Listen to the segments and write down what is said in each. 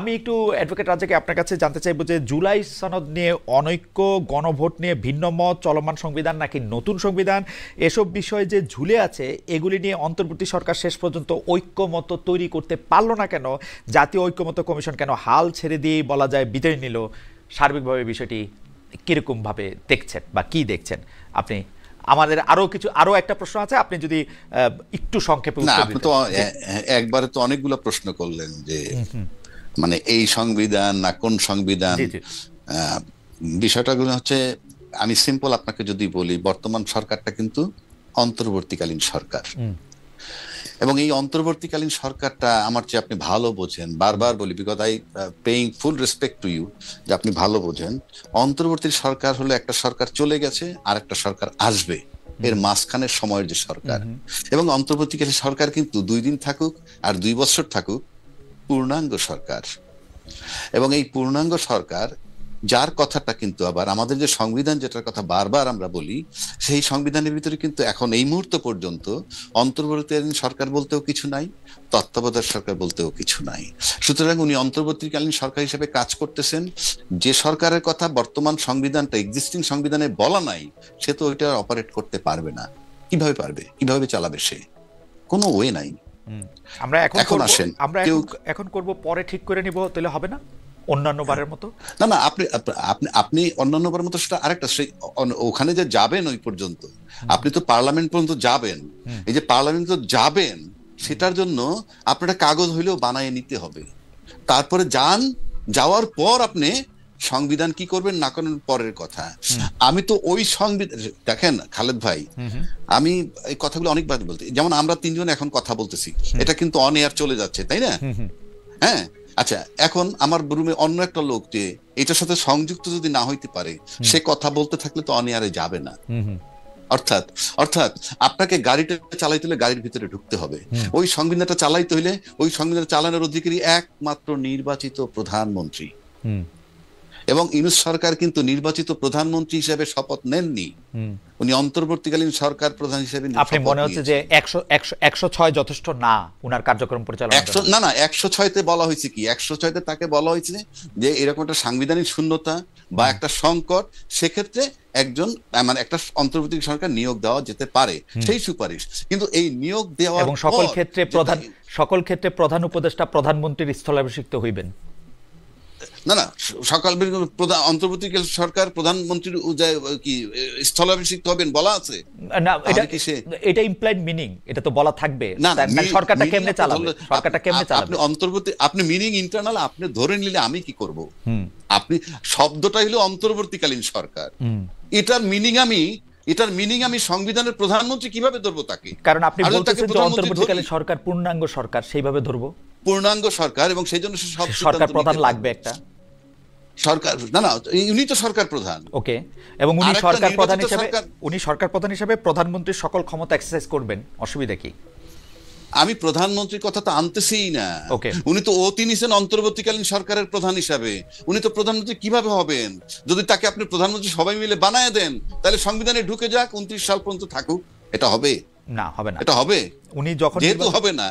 আমি একটু অ্যাডভোকেট রাজাকে আপনার কাছে জানতে চাইবো যে জুলাই সনদ নিয়ে অনৈক্য, গণভোট নিয়ে ভিন্ন মত, চলমান সংবিধান নাকি নতুন সংবিধান, এসব বিষয় যে ঝুলে আছে এগুলি নিয়ে অন্তর্বর্তী সরকার শেষ পর্যন্ত ঐক্যমত তৈরি করতে পারলো না কেন? জাতীয় ঐক্যমত কমিশন কেন হাল ছেড়ে দিয়ে বলা যায় বিদায় নিল? সার্বিকভাবে বিষয়টি কিরকমভাবে দেখছেন বা কি দেখছেন আপনি? আমাদের আরো একটা প্রশ্ন আছে, আপনি যদি একটু সংক্ষেপে না, উত্তর আপনি দিতেন। তো একবারে তো অনেকগুলো প্রশ্ন করলেন যে মানে এই সংবিধান না কোন সংবিধান। জি জি। বিষয়টা হচ্ছে, আমি সিম্পল আপনাকে যদি বলি, বর্তমান সরকারটা কিন্তু অন্তর্বর্তীকালীন সরকার, এবং এই অন্তর্বর্তীকালীন সরকারটা আমার চেয়ে আপনি ভালো বোঝেন, বারবার বলি, because I paying full respect to you, যে আপনি ভালো বোঝেন অন্তর্বর্তী সরকার হলো একটা সরকার চলে গেছে আর একটা সরকার আসবে, এর মাঝখানের সময়ের যে সরকার। এবং অন্তর্বর্তীকালীন সরকার কিন্তু 2 দিন থাকুক আর 2 বছর থাকুক, পূর্ণাঙ্গ সরকার। এবং এই পূর্ণাঙ্গ সরকার, যার কথাটা কিন্তু আবার আমাদের যে সংবিধান, যেটার কথা বারবার আমরা বলি, সেই সংবিধানের ভিতরে কিন্তু এখন এই মুহূর্ত পর্যন্ত অন্তর্বর্তীকালীন সরকার বলতেও কিছু নাই, তত্ত্বাবধায়ক সরকার বলতেও কিছু নাই। সুতরাং উনি অন্তর্বর্তীকালীন সরকার হিসেবে কাজ করতেছেন। যে সরকারের কথা বর্তমান সংবিধানটা, এক্সিস্টিং সংবিধানে বলা নাই, সে তো ওইটা অপারেট করতে পারবে না। কিভাবে পারবে? কিভাবে চালাবে সে? কোনো ওয়ে নাই। আমরা এখন আসেন, কেউ এখন করব, পরে ঠিক করে নিব, তাহলে হবে না অন্যান্য বারের মতো? না না, আপনি আপনি আপনি অন্যান্যবার মতো সেটা আরেকটা, সেই ওখানে যে যাবেন ওই পর্যন্ত, আপনি তো পার্লামেন্ট পর্যন্ত যাবেন। এই যে পার্লামেন্ট তো যাবেন, সেটার জন্য আপনার একটা কাগজ হইলেও বানায় নিতে হবে। তারপরে যাওয়ার পর আপনি সংবিধান কি করবেন না করেন পরের কথা। আমি তো ওই সংবিধান, দেখেন খালেদ ভাই, আমি এই কথাগুলো অনেকবার বলতে, যেমন আমরা 3 জন এখন কথা বলতেছি, এটা কিন্তু অন এয়ার চলে যাচ্ছে, তাই না? হ্যাঁ, আচ্ছা, এখন আমার রুমে অন্য একটা লোক যে এটার সাথে সংযুক্ত যদি না হইতে পারে, সে কথা বলতে থাকলে তো অনিয়ারে যাবে না। অর্থাৎ অর্থাৎ আপনাকে গাড়িটা চালাইতে হলে গাড়ির ভিতরে ঢুকতে হবে। ওই সংবিধানটা চালাইতে হলে ওই সংবিধান চালানোর অধিকারী একমাত্র নির্বাচিত প্রধানমন্ত্রী। এবং ইউনূস সরকার কিন্তু নির্বাচিত প্রধানমন্ত্রী হিসেবে শপথ নেননি, উনি অন্তর্বর্তীকালীন সরকার প্রধান হিসেবে। আপনি মনে হচ্ছে যে 106 যথেষ্ট না উনার কার্যক্রম পরিচালনা? না না, 106-তে বলা হয়েছে কি, 106-তে তাকে বলা হয়েছে যে এরকম একটা সাংবিধানিক শূন্যতা বা একটা সংকট, সেক্ষেত্রে একজন মানে একটা অন্তর্বর্তী সরকার নিয়োগ দেওয়া যেতে পারে, সেই সুপারিশ। কিন্তু এই নিয়োগ দেওয়া এবং সকল ক্ষেত্রে প্রধান উপদেষ্টা প্রধানমন্ত্রীর স্থলাভিষিক্ত হইবেন। না না, অন্তর্বর্তী সরকার প্রধানমন্ত্রীর কি স্থলাভিষিক্ত হবেন বলা আছে না? এটা ইমপ্লাইড মিনিং, এটা তো বলা থাকবে। সরকারটা কেমনে চালাবে? আপনি অন্তর্বর্তী, আপনি মিনিং ইন্টারনাল আপনি ধরে নিলে আমি কি করব? আপনি শব্দটা হলো অন্তর্বর্তীকালীন সরকার, এটার মিনিং আমি সংবিধানের প্রধানমন্ত্রী কিভাবে ধরবো তাকে? কারণ আপনি বলতেছেন যে অন্তর্বর্তীকালীন সরকার পূর্ণাঙ্গ সরকার, সেইভাবে ধরবো পূর্ণাঙ্গ সরকার, এবং সেই জন্য সরকার প্রধান লাগবে একটা সরকার। না না, উনি তো সরকার প্রধান। ওকে, এবং উনি সরকার প্রধান হিসেবে প্রধানমন্ত্রীর সকল ক্ষমতা এক্সারসাইজ করবেন, অসুবিধা কি? আমি প্রধানমন্ত্রীর কথা তো আনতেছিই না। উনি তো নিছেন অন্তর্বর্তীকালীন সরকারের প্রধান হিসাবে। উনি তো প্রধানমন্ত্রী কিভাবে হবেন? যদি তাকে আপনি প্রধানমন্ত্রী সবাই মিলে বানায় দেন, তাহলে সংবিধানে ঢুকে যাক, 29 সাল পর্যন্ত থাকুক, এটা হবে না? হবে না, এটা হবে। উনি যখন যেহেতু হবে না,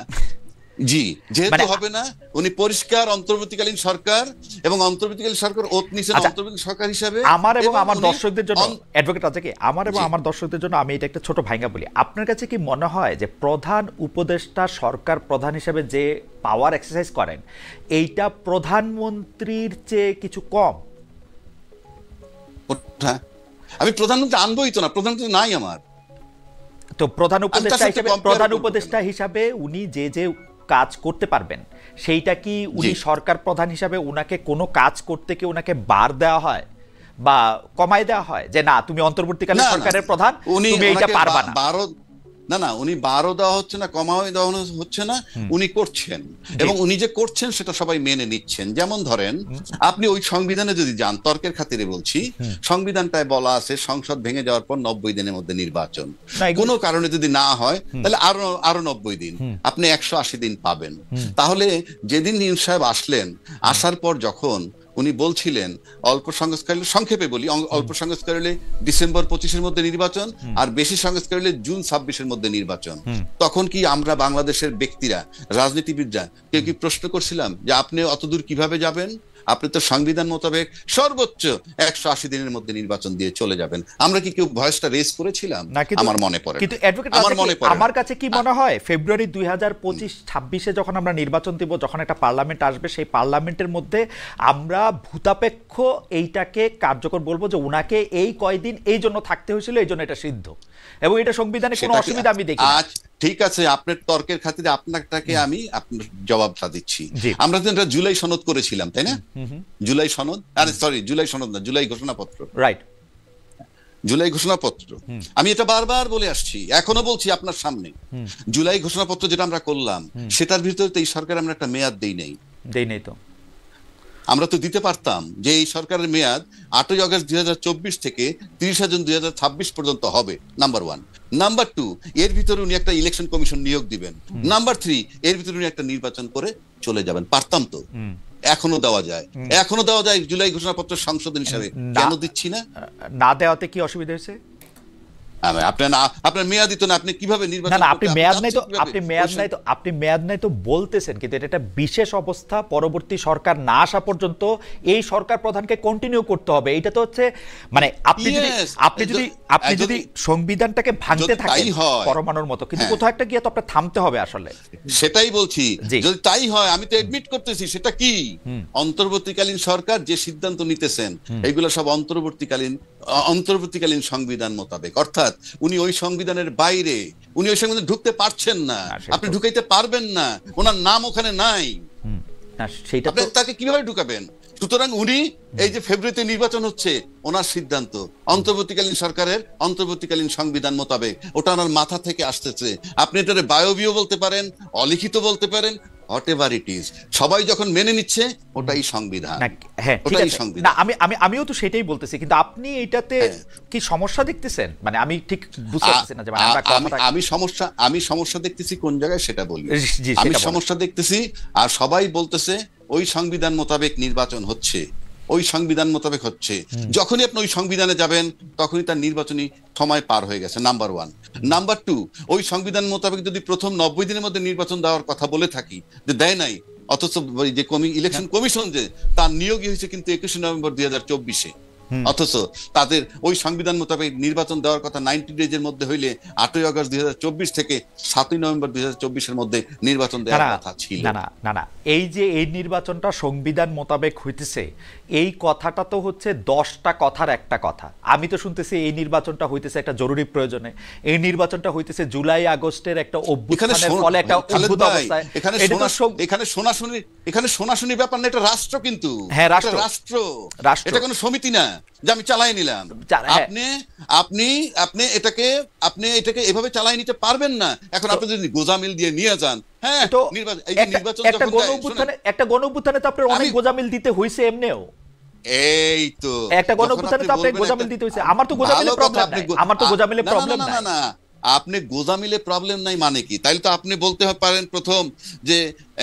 জি, যেহেতু হবে না, উনি পরিষ্কার অন্তর্বর্তীকালীন সরকার, এবং অন্তর্বর্তীকালীন সরকার নিছেন অন্তর্বর্তী সরকার হিসাবে। আমার এবং আমার দর্শকদের জন্য, অ্যাডভোকেট আছে কি, আমার এবং আমার দর্শকদের জন্য আমি এটা একটা ছোট ভাঙা বলি। আপনার কাছে কি মনে হয় যে প্রধান উপদেষ্টা সরকার প্রধান হিসেবে যে পাওয়ার এক্সারসাইজ করেন, এইটা প্রধানমন্ত্রীর চেয়ে কিছু কম? আমি প্রধানমন্ত্রী আনবই তো না, প্রধানমন্ত্রী নাই আমার। তো প্রধান উপদেষ্টা হিসাবে উনি যে কাজ করতে পারবেন, সেইটা কি উনি সরকার প্রধান হিসাবে উনাকে কোনো কাজ করতে কি উনাকে বার দেওয়া হয় বা কমাই দেওয়া হয় যে না, তুমি অন্তর্বর্তীকালীন সরকারের প্রধান, তুমি এইটা পারবা না? না না, উনি 12 দেওয়া হচ্ছে না, কমাও দেওয়া হচ্ছে না, উনি করছেন, এবং উনি যে করছেন সেটা সবাই মেনে নিচ্ছেন। যেমন ধরেন, আপনি ওই সংবিধানে যদি যান, তর্কের খাতিরে বলছি, সংবিধানটায় বলা আছে সংসদ ভেঙে যাওয়ার পর 90 দিনের মধ্যে নির্বাচন। কোনো কারণে যদি না হয়, তাহলে আরো 90 দিন, আপনি 180 দিন পাবেন। তাহলে যেদিন ইউনূস সাহেব আসলেন, আসার পর যখন উনি বলছিলেন অল্প সংস্কার হলে, সংক্ষেপে বলি, অল্প সংস্কার হলে ডিসেম্বর 25-এর মধ্যে নির্বাচন, আর বেশি সংস্কার হলে জুন 26-এর মধ্যে নির্বাচন। তখন কি আমরা বাংলাদেশের ব্যক্তিরা, রাজনীতিবিদরা কেউ কি প্রশ্ন করছিলাম যে আপনি অতদূর কিভাবে যাবেন? আপনি তো সংবিধান মোতাবেক সর্বোচ্চ 180 দিনের মধ্যে নির্বাচন দিয়ে চলে যাবেন। আমরা কি কেউ ভয়েসটা রেজ করেছিলাম? আমার মনে পড়ে। কিন্তু অ্যাডভোকেট, আমার কাছে কি মনে হয়, ফেব্রুয়ারি 2025-26-এ যখন আমরা নির্বাচন দিব, যখন একটা পার্লামেন্ট আসবে, সেই পার্লামেন্টের মধ্যে আমরা ভূতাপেক্ষ এইটাকে কার্যকর বলবো যে উনাকে এই কয়দিন এই জন্য থাকতে হয়েছিল, এই জন্য এটা সিদ্ধ, এবং এটা সংবিধানে কোনো অসুবিধা আমি দেখি না। ঠিক আছে, আপনার তর্কের খাতিরে আপনাকে আমি আপনার জবাবটা দিচ্ছি। আমরা তো এটা জুলাই সনদ করেছিলাম, তাই না? জুলাই সনদ, আরে সরি, জুলাই সনদ না, জুলাই ঘোষণাপত্র, রাইট, জুলাই ঘোষণাপত্র। আমি এটা বারবার বলে আসছি, এখনো বলছি আপনার সামনে, জুলাই ঘোষণাপত্র যেটা আমরা করলাম, সেটার ভিতরে তো এই সরকার আমরা একটা মেয়াদ দেই নাই। তো আমরা তো দিতে পারতাম যে এই সরকারের মেয়াদ 8ই আগস্ট 2024 থেকে 30 জুন 2026 পর্যন্ত হবে, নাম্বার 1। নাম্বার 2, এর ভিতরে উনি একটা ইলেকশন কমিশন নিয়োগ দিবেন। নাম্বার 3, এর ভিতরে উনি একটা নির্বাচন করে চলে যাবেন। পারতাম তো, এখনো দেওয়া যায়, এখনো দেওয়া যায় জুলাই ঘোষণাপত্র সংশোধন হিসাবে। কেন দিচ্ছি না? না দেওয়াতে কি অসুবিধা হয়েছে? আপনার মেয়াদ দিত না, আপনি কিভাবে নির্বাচন? না, আপনি মেয়াদ নাই তো, আপনি মেয়াদ নাই তো বলতেছেন, কিন্তু এটা একটা বিশেষ অবস্থা, পরবর্তী সরকার না আসা পর্যন্ত এই সরকার প্রধানকে কন্টিনিউ করতে হবে। এটা তো হচ্ছে মানে আপনি যদি সংবিধানটাকে ভাঙতে থাকেন পরমাণুর মতো, কিন্তু কোথাও একটা গিয়ে তো আপনার থামতে হবে আসলে। সেটাই বলছি, যদি তাই হয়, আমি তো এডমিট করতেছি, সেটা কি অন্তর্বর্তীকালীন সরকার যে সিদ্ধান্ত নিতেছেন এইগুলো সব অন্তর্বর্তীকালীন সংবিধান মোতাবেক, অর্থাৎ উনি ওই সংবিধানের বাইরে, উনি ওই সংবিধানে ঢুকতে পারছেন না, আপনি ঢুকাইতে পারবেন না, ওনার নাম ওখানে নাই, তাকে কিভাবে ঢুকাবেন? সুতরাং উনি এই যে ফেব্রুয়ারিতে নির্বাচন হচ্ছে, ওনার সিদ্ধান্ত অন্তর্বর্তীকালীন সরকারের অন্তর্বর্তীকালীন সংবিধান মোতাবেক, ওটা ওনার মাথা থেকে আসতেছে। আপনি এটারে বায়বীয় বলতে পারেন, অলিখিত বলতে পারেন, হোয়াটএভার ইট ইজ, সবাই যখন মেনে নিচ্ছে ওটাই সংবিধান। হ্যাঁ, না, আমিও তো সেটাই বলতেছি, কিন্তু আপনি এটাতে কি সমস্যা দেখতেছেন? মানে আমি ঠিক বুঝতে পারছি না যে আমি সমস্যা দেখতেছি কোন জায়গায় সেটা বলি। আমি সমস্যা দেখতেছি, আর সবাই বলতেছে ওই সংবিধান মোতাবেক নির্বাচন হচ্ছে, ওই সংবিধান মোতাবেক হচ্ছে। যখনই আপনি ওই সংবিধানে যাবেন, তখনই তার নির্বাচনী সময় পার হয়ে গেছে, নাম্বার 1। নাম্বার 2, ওই সংবিধান মোতাবেক যদি প্রথম 90 দিনের মধ্যে নির্বাচন দেওয়ার কথা বলে থাকি, যে দেয় নাই, অথচ যে ইলেকশন কমিশন যে তার নিয়োগই হয়েছে কিন্তু 21 নভেম্বর 2024-এ, অথচ তাদের ওই সংবিধান মোতাবেক নির্বাচন দেওয়ার কথা 90 ডেজের মধ্যে হইলে 8ই আগস্ট 2024 থেকে 7ই নভেম্বর 2024-এর মধ্যে নির্বাচন দেওয়ার কথা ছিল। না, এই যে এই নির্বাচনটা সংবিধান মোতাবেক হইতেছে, এই কথাটা তো হচ্ছে 10টা কথার একটা কথা। আমি তো শুনতেছি এই নির্বাচনটা হইতেছে একটা জরুরি প্রয়োজনে, এই নির্বাচনটা হইতেছে জুলাই আগস্টের একটা অভ্যুত্থানের ফলে একটা অদ্ভুত অবস্থায়। এখানে শোনাশুনি ব্যাপার না, এটা রাষ্ট্র, কিন্তু হ্যাঁ, রাষ্ট্র, এটা কোনো সমিতি না যে আমি চালাই নিলাম। আপনি এটাকে এভাবে চালাই নিতে পারবেন না। এখন আপনি যদি গোজামিল দিয়ে নিয়ে যান, হ্যাঁ, একটা গণঅভ্যুত্থানে তো আপনার অনেক গোজামিল দিতে হইছে এমনিও। এই তো একটা গণঅভ্যুত্থানে তো আপনাকে গোজামিল দিতে হইছে। আমার তো গোজামিলে প্রবলেম নাই, না, আপনি গোজামিলে প্রবলেম নাই মানে কি? তাইলে তো আপনি বলতে পারেন প্রথম যে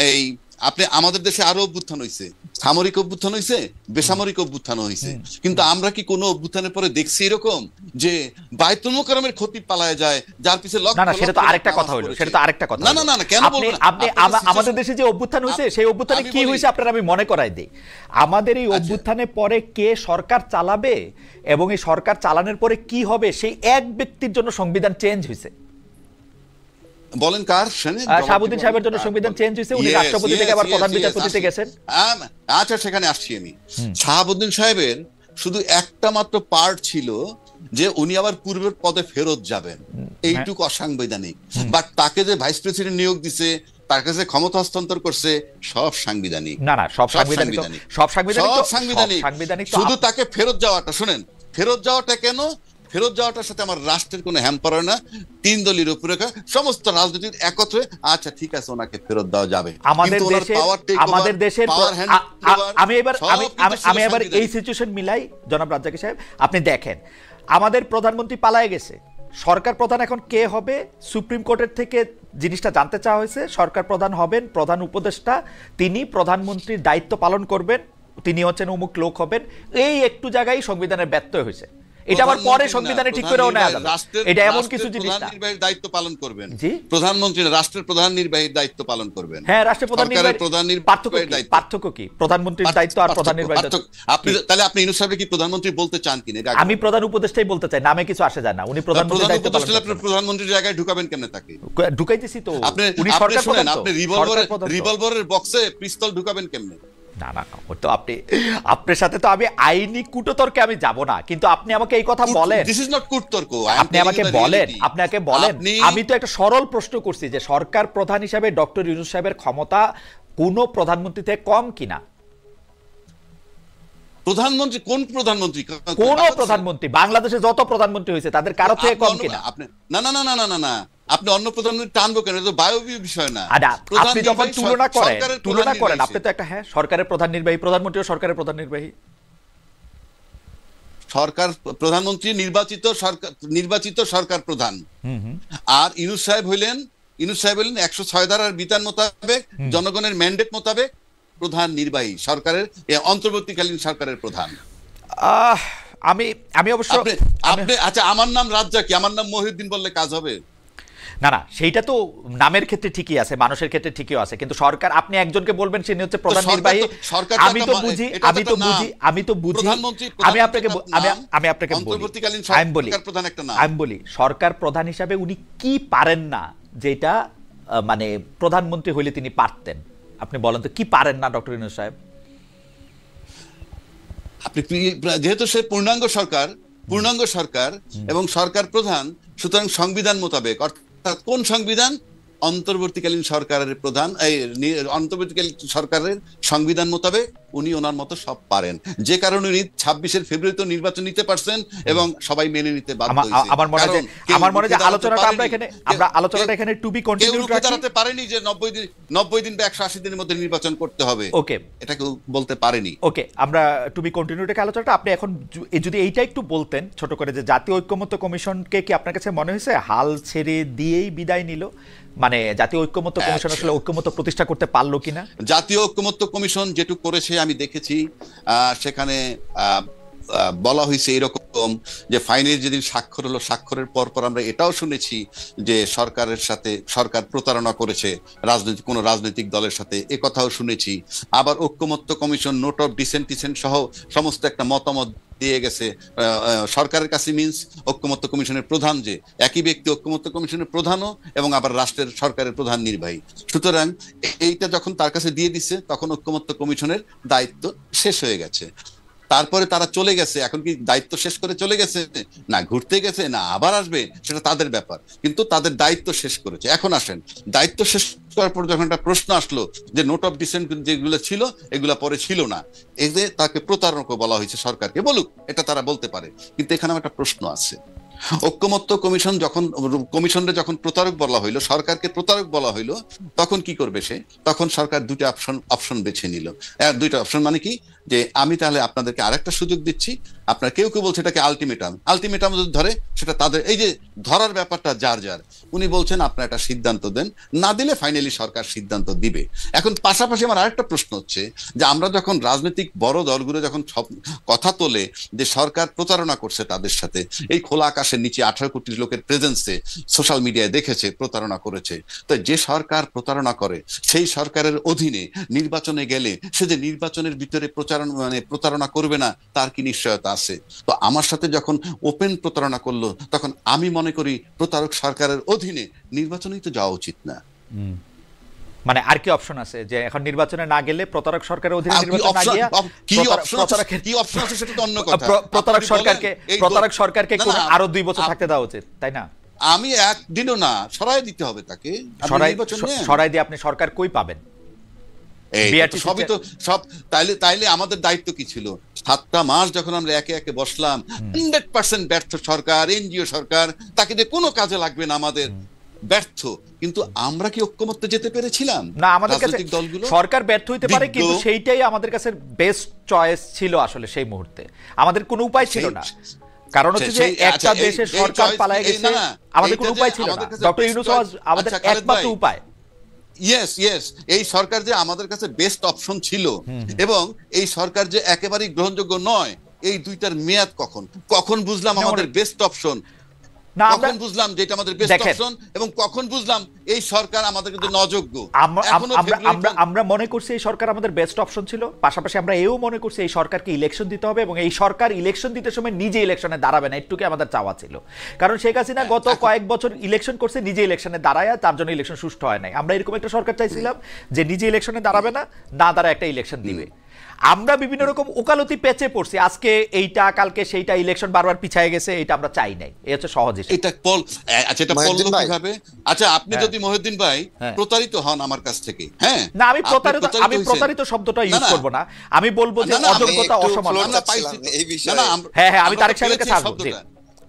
এই আপনি আমাদের দেশে আরো অভ্যুত্থান হয়েছে, সামরিক অভ্যুত্থান হয়েছে, বেসামরিক অভ্যুত্থান হয়েছে, কিন্তু আমরা কি কোনো অভ্যুত্থানের পরে দেখছি এরকম যে বায়তুল মুকাররমের ক্ষতি পালায় যায়, যার পিছে লক্ষ না, সেটা তো আরেকটা কথা হলো, সেটা তো আরেকটা কথা। না, কেন বলবেন? আপনি আমাদের দেশে যে অভ্যুত্থান হয়েছে, সেই অভ্যুত্থানে কি হয়েছে আপনারা আমি মনে করাই দেই। আমাদের এই অভ্যুত্থানের পরে কে সরকার চালাবে এবং এই সরকার চালানোর পরে কি হবে, সেই এক ব্যক্তির জন্য সংবিধান চেঞ্জ হয়েছে। বলেন কার? শাহাবুদ্দিন সাহেবের জন্য সংবিধান চেঞ্জ হয়েছে, উনি রাষ্ট্রপতি থেকে আবার প্রধান বিচারপতিতে গেছেন। আচ্ছা, সেখানে আসছি আমি। শাহাবুদ্দিন সাহেবের শুধু একটা মাত্র পার্ট ছিল যে উনি আবার পূর্বের পদে ফেরত যাবেন, এইটুকু অসাংবিধানিক। বাট তাকে যে ভাইস প্রেসিডেন্ট নিয়োগ দিছে, তার কাছে ক্ষমতা হস্তান্তর করছে, সব সাংবিধানিক। না, সব সাংবিধানিক। শুধু তাকে ফেরত যাওয়াটা, শুনেন, ফেরত যাওয়াটা কেন? ফেরত যাওয়াটার সাথে আমার রাষ্ট্রের কোনো হ্যাম্পার হয় না। 3 দলীয় রূপরেখা, সমস্ত রাজনীতির একত্রে, আচ্ছা ঠিক আছে, ওনাকে ফেরত দেওয়া যাবে। আমাদের দেশের আমি এবার এই সিচুয়েশন মিলাই, জনাব রাজ্জাকী সাহেব, আপনি দেখেন আমাদের প্রধানমন্ত্রী পালায়ে গেছে, সরকার প্রধান এখন কে হবে? সুপ্রিম কোর্টের থেকে জিনিসটা জানতে চাওয়া হয়েছে। সরকার প্রধান হবেন প্রধান উপদেষ্টা, তিনি প্রধানমন্ত্রীর দায়িত্ব পালন করবেন তিনি হচ্ছেন অমুক লোক হবেন, এই একটু জায়গায় সংবিধানের ব্যত্যয় হয়েছে। এটা আবার পরে সংবিধানে ঠিক করেও নেওয়া যাবে, এটা এমন কিছু জিনিস না। নির্বাহীর দায়িত্ব পালন করবেন জি, প্রধানমন্ত্রী রাষ্ট্রের প্রধান নির্বাহীর দায়িত্ব পালন করবেন। হ্যাঁ, রাষ্ট্রের প্রধান নির্বাহী পার্থক্য কি? প্রধানমন্ত্রীর দায়িত্ব আর প্রধান নির্বাহী আপনি তাহলে আপনি ইউনূস সাহেবকে কি প্রধানমন্ত্রী বলতে চান কিনা? আমি প্রধান উপদেষ্টাই বলতে চাই, নামে কিছু আসে যায় না। উনি প্রধানমন্ত্রীর দায়িত্ব পালন করেন। আপনি প্রধানমন্ত্রীর জায়গায় ঢুকাবেন কেমনে তাকে? ঢুকাইতেছি তো। উনি সরকার প্রধান, আপনি রিভলভারের বক্সে পিস্তল ঢুকাবেন কেমনে? না না, তো আপনার সাথে তো আমি আইনি কুটতর্কে আমি যাব না, কিন্তু আপনি আমাকে এই কথা বলেন। দিস ইজ নট কুটতর্ক। আপনি আমাকে বলেন, আমি তো একটা সরল প্রশ্ন করছি যে সরকার প্রধান হিসেবে ডক্টর ইউনূস সাহেবের ক্ষমতা কোন প্রধানমন্ত্রী থেকে কম কিনা? প্রধানমন্ত্রী কোন প্রধানমন্ত্রী? কোন প্রধানমন্ত্রী, বাংলাদেশে যত প্রধানমন্ত্রী হয়েছে তাদের কারো থেকে কম কিনা? না না না না না না, আপনি অন্য প্রধানমন্ত্রী টানবো কেন? এটা তো বায়বীয় বিষয় না। আপনি যখন তুলনা করেন আপনি তো একটা, হ্যাঁ, সরকারের প্রধান নির্বাহী, প্রধানমন্ত্রীও সরকারের প্রধান নির্বাহী। সরকার প্রধানমন্ত্রী নির্বাচিত সরকার প্রধান, আর ইউনূস সাহেব হইলেন 106 ধারার বিধান মোতাবেক, জনগণের ম্যান্ডেট মোতাবেক প্রধান নির্বাহী সরকারের, অন্তর্বর্তীকালীন সরকারের প্রধান। আমি অবশ্য আচ্ছা, আমার নাম রাজ্জাকি, আমার নাম মহিউদ্দিন বললে কাজ হবে? না না, সেইটা তো নামের ক্ষেত্রে ঠিকই আছে, মানুষের ক্ষেত্রে ঠিকই আছে, কিন্তু সরকার আপনি একজনকে বলবেন তিনি হচ্ছে প্রধান নির্বাহী। আমি তো বুঝি আমি আপনাকে বলি সরকার প্রধান হিসাবে উনি কি পারেন না, যেটা মানে প্রধানমন্ত্রী হইলে তিনি পারতেন। আপনি বলেন তো কি পারেন না ডক্টর ইউনূস সাহেব? আপনি যেহেতু সে পূর্ণাঙ্গ সরকার এবং সরকার প্রধান, সুতরাং সংবিধান মোতাবেক, অর্থাৎ কোন সংবিধান? অন্তর্বর্তীকালীন সরকারের প্রধান, এই অন্তর্বর্তীকালীন সরকারের সংবিধান মোতাবেক উনি ওনার মতো সব পারেন, যে কারণে উনি 26 ফেব্রুয়ারি তো নির্বাচন নিতে পারছেন এবং সবাই মেনে নিতে বাধ্য হয়েছে। আমার মনে হয় আলোচনাটা এখানে টু বি কন্টিনিউড রাখতে পারেনি যে 90 দিন বা 180 দিনের মধ্যে নির্বাচন করতে হবে। ওকে, এটা কেউ বলতে পারেনি। ওকে, আমরা টু বি কন্টিনিউড আলোচনাটা আপনি এখন যদি এইটা একটু বলতেন ছোট করে, যে জাতীয় ঐক্যমত্য কমিশনকে কি আপনার কাছে মনে হয়েছে হাল ছেড়ে দিয়েই বিদায় নিল? মানে জাতীয় ঐক্যমত্য কমিশন আসলে ঐক্যমত্য প্রতিষ্ঠা করতে পারলো কিনা? জাতীয় ঐক্যমত্য কমিশন যেটুকু করেছে আমি দেখেছি, সেখানে বলা হয়েছে এরকম যে ফাইনের যেদিন স্বাক্ষর হলো, স্বাক্ষরের পর আমরা এটাও শুনেছি যে সরকার প্রতারণা করেছে কোন রাজনৈতিক দলের সাথে, এ কথাও শুনেছি। আবার ঐক্যমত্য কমিশন নোট অফ ডিসেন্ট সহ সমস্ত একটা মতামত দিয়ে গেছে সরকারের কাছে। মিন্স ঐক্যমত্য কমিশনের প্রধান যে একই ব্যক্তি, ঐক্যমত্য কমিশনের প্রধানও এবং আবার রাষ্ট্রের সরকারের প্রধান নির্বাহী। সুতরাং এইটা যখন তার কাছে দিয়ে দিচ্ছে, তখন ঐক্যমত্য কমিশনের দায়িত্ব শেষ হয়ে গেছে। তারপরে তারা চলে গেছে, এখন কি দায়িত্ব শেষ করে চলে গেছে না ঘুরতে গেছে না আবার আসবে, সেটা তাদের ব্যাপার, কিন্তু তাদের দায়িত্ব শেষ করেছে। এখন আসেন, দায়িত্ব শেষ করার পর যখন একটা প্রশ্ন আসলো যে নোট অফ ডিসেন্ট যেগুলো ছিল এগুলা পরে ছিল না, এই যে তাকে প্রতারণা বলা হয়েছে, সরকারকে বলুক, এটা তারা বলতে পারে, কিন্তু এখানে আমার একটা প্রশ্ন আছে। ঐক্যমত্য কমিশনরে যখন প্রতারক বলা হইলো, সরকারকে প্রতারক বলা হইলো, তখন কি করবে সে? তখন সরকার দুটো অপশন বেছে নিল। দুইটা অপশন মানে কি? যে আমি তাহলে আপনাদেরকে আরেকটা সুযোগ দিচ্ছি। আপনার কেউ বলছে এটাকে আলটিমেটাম যদি ধরে, সেটা তাদের, এই যে ধরার ব্যাপারটা যার উনি বলছেন আপনারা একটা সিদ্ধান্ত দেন, না দিলে ফাইনালি সরকার সিদ্ধান্ত দিবে। এখন পাশাপাশি আমার আরেকটা প্রশ্ন হচ্ছে যে আমরা যখন রাজনৈতিক বড় দলগুলো যখন সব কথা তোলে যে সরকার প্রতারণা করছে তাদের সাথে, এই খোলা আকাশের নিচে 18 কোটি লোকের প্রেজেন্সে সোশ্যাল মিডিয়ায় দেখেছে প্রতারণা করেছে, তো যে সরকার প্রতারণা করে সেই সরকারের অধীনে নির্বাচনে গেলে সে যে নির্বাচনের ভিতরে প্রতারণা করবে না তার কি নিশ্চয়তা আছে? তো আমার সাথে যখন ওপেন প্রতারণা করলো, তখন আমি মনে করি প্রতারক সরকারের অধীনে নির্বাচনেই তো যাওয়া উচিত না। মানে আর কি অপশন আছে যে এখন নির্বাচনে না গেলে প্রতারক সরকারের অধীনে নির্বাচন না গিয়া কি অপশন আছে সেটা তো অন্য কথা। প্রতারক সরকারকে আরো 2 বছর থাকতে দেওয়া উচিত, তাই না? আমি একদিনও না, সরাই দিতে হবে তাকে। সরাই দিয়ে আপনি সরকার কই পাবেন? সবই তো সব। তাইলে আমাদের দায়িত্ব কি ছিল? 7টা মাস যখন আমরা একে একে বসলাম, 100% ব্যর্থ সরকার, এনজিও সরকার, তাকে যে কোনো কাজে লাগবে না, আমাদের ব্যর্থ। কিন্তু আমরা কি ঐক্যমত্যে যেতে পেরেছিলাম? না, আমাদের কাছে সরকার ব্যর্থ হইতে পারে, কিন্তু সেইটাই আমাদের কাছে বেস্ট চয়েস ছিল আসলে সেই মুহূর্তে। আমাদের কোনো উপায় ছিল না, কারণ হচ্ছে যে একটা দেশের সরকার পালায় গেছে, আমাদের কোনো উপায় ছিল না। ডক্টর ইউনূস আমাদের একমাত্র উপায়। ইয়েস ইয়েস, এই সরকার যে আমাদের কাছে বেস্ট অপশন ছিল এবং এই সরকার যে একেবারেই গ্রহণযোগ্য নয়, এই দুইটার মেয়াদ কখন কখন বুঝলাম আমাদের বেস্ট অপশন, না কখন বুঝলাম যে এটা আমাদের বেস্ট অপশন, এবং কখন বুঝলাম এই সরকার আমাদের কিন্তু অযোগ্য। আমরা মনে করছি এই সরকার আমাদের বেস্ট অপশন ছিল, পাশাপাশি আমরা এও মনে করছি এই সরকারকে ইলেকশন দিতে হবে এবং এই সরকার ইলেকশন দিতে সময় নিজে ইলেকশনে দাঁড়াবে না, এটুকুই আমাদের চাওয়া ছিল। কারণ শেখ হাসিনা গত কয়েক বছর ইলেকশন করছে, নিজে ইলেকশনে দাঁড়ায়, তার জন্য ইলেকশন সুষ্ঠু হয় নাই। আমরা এরকম একটা সরকার চাইছিলাম যে নিজে ইলেকশনে দাঁড়াবে না, না দাঁড়ায় একটা ইলেকশন দিবে। আমরা বিভিন্ন রকম ওকালতি পেঁচে পড়ছি, আজকে এইটা কালকে সেইটা, ইলেকশন বারবার পিছায় গেছে, এটা আমরা চাই নাই। এই হচ্ছে সহজ। এটা পড়লো কিভাবে? আচ্ছা, আপনি যদি মহিউদ্দিন ভাই প্রতারিত হন আমার কাছ থেকে, হ্যাঁ না, আমি প্রতারিত শব্দটা ইউজ করব না, আমি বলবো যে অযোগ্যতা, অসমানতা। হ্যাঁ হ্যাঁ, আমি তারেক সাহেবের কাছে আসবো।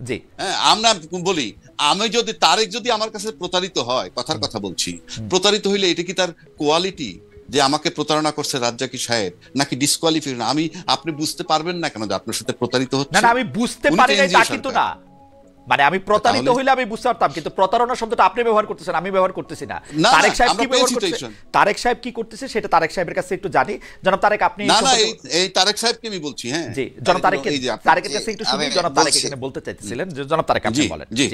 জি হ্যাঁ, আমরা বলি, আমি যদি তারেক যদি আমার কাছে প্রতারিত হয়, কথার কথা বলছি, প্রতারিত হইলে এটা কি তার কোয়ালিটি যে আমাকে প্রতারণা করছে রাজ্জাকি সাহেব, নাকি ডিসকোয়ালিফিকেশন? আপনি বুঝতে পারবেন না কেন যে আপনার সাথে প্রতারিত হচ্ছে? না, আমি বুঝতে পারি না তা কিন্তু না, মানে আমি প্রতারিত হইলে আমি বুঝতে পারতাম, কিন্তু প্রতারণা শব্দটা আপনি ব্যবহার করতেছেন, আমি ব্যবহার করতেছি না। তারেক সাহেব কি ব্যবহার করতেছে, তারেক সাহেব কি করতেছে সেটা তারেক সাহেবের কাছে একটু জানি। জনাব তারেক, আপনি না না, এই তারেক সাহেবকে আমি বলছি। হ্যাঁ জি, জনাব তারেকের কাছে একটু শুনি। জনাব তারেক এখানে বলতে চাইতেছিলেন, জনাব তারেক আপনি বলেন। জি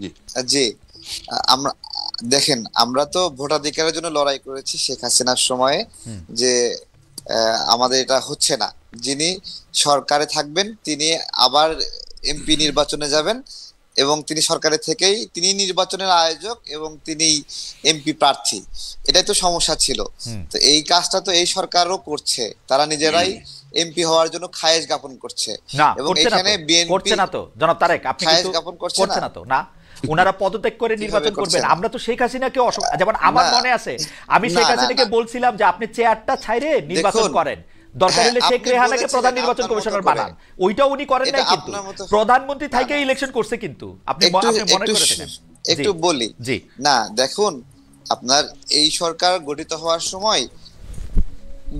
জি জি, আমরা দেখেন, আমরা তো ভোটাধিকারের জন্য লড়াই করেছি শেখ হাসিনার সময়ে, যে আমাদের এটা হচ্ছে না। যিনি সরকারে থাকবেন তিনি আবার এমপি নির্বাচনে যাবেন এবং তিনি সরকারে থেকেই তিনি নির্বাচনের আয়োজক এবং তিনি এমপি প্রার্থী, এটাই তো সমস্যা ছিল। তো এই কাজটা তো এই সরকারও করছে, তারা নিজেরাই এমপি হওয়ার জন্য খায়েশ জ্ঞাপন করছে। এবং এখানে বিএনপি করছে না তো জনাব তারেক, আপনি খায়েশ জ্ঞাপন করছে না তো? না, ওনারা পদত্যাগ করে নির্বাচন করবেন। আমরা তো শেখ হাসিনাকে, যেমন আমার মনে আছে আমি শেখ হাসিনাকে বলছিলাম যে আপনি চেয়ারটা ছাইরে নির্বাচন করেন, দরকার হলে শেখ রেহানাকে প্রধান নির্বাচন কমিশনার বানান। ওইটাও উনি করেন নাই, কিন্তু প্রধানমন্ত্রী থেকে ইলেকশন করছে। কিন্তু আপনি মনে করে থাকেন একটু বলি না, দেখুন আপনার এই সরকার গঠিত হওয়ার সময়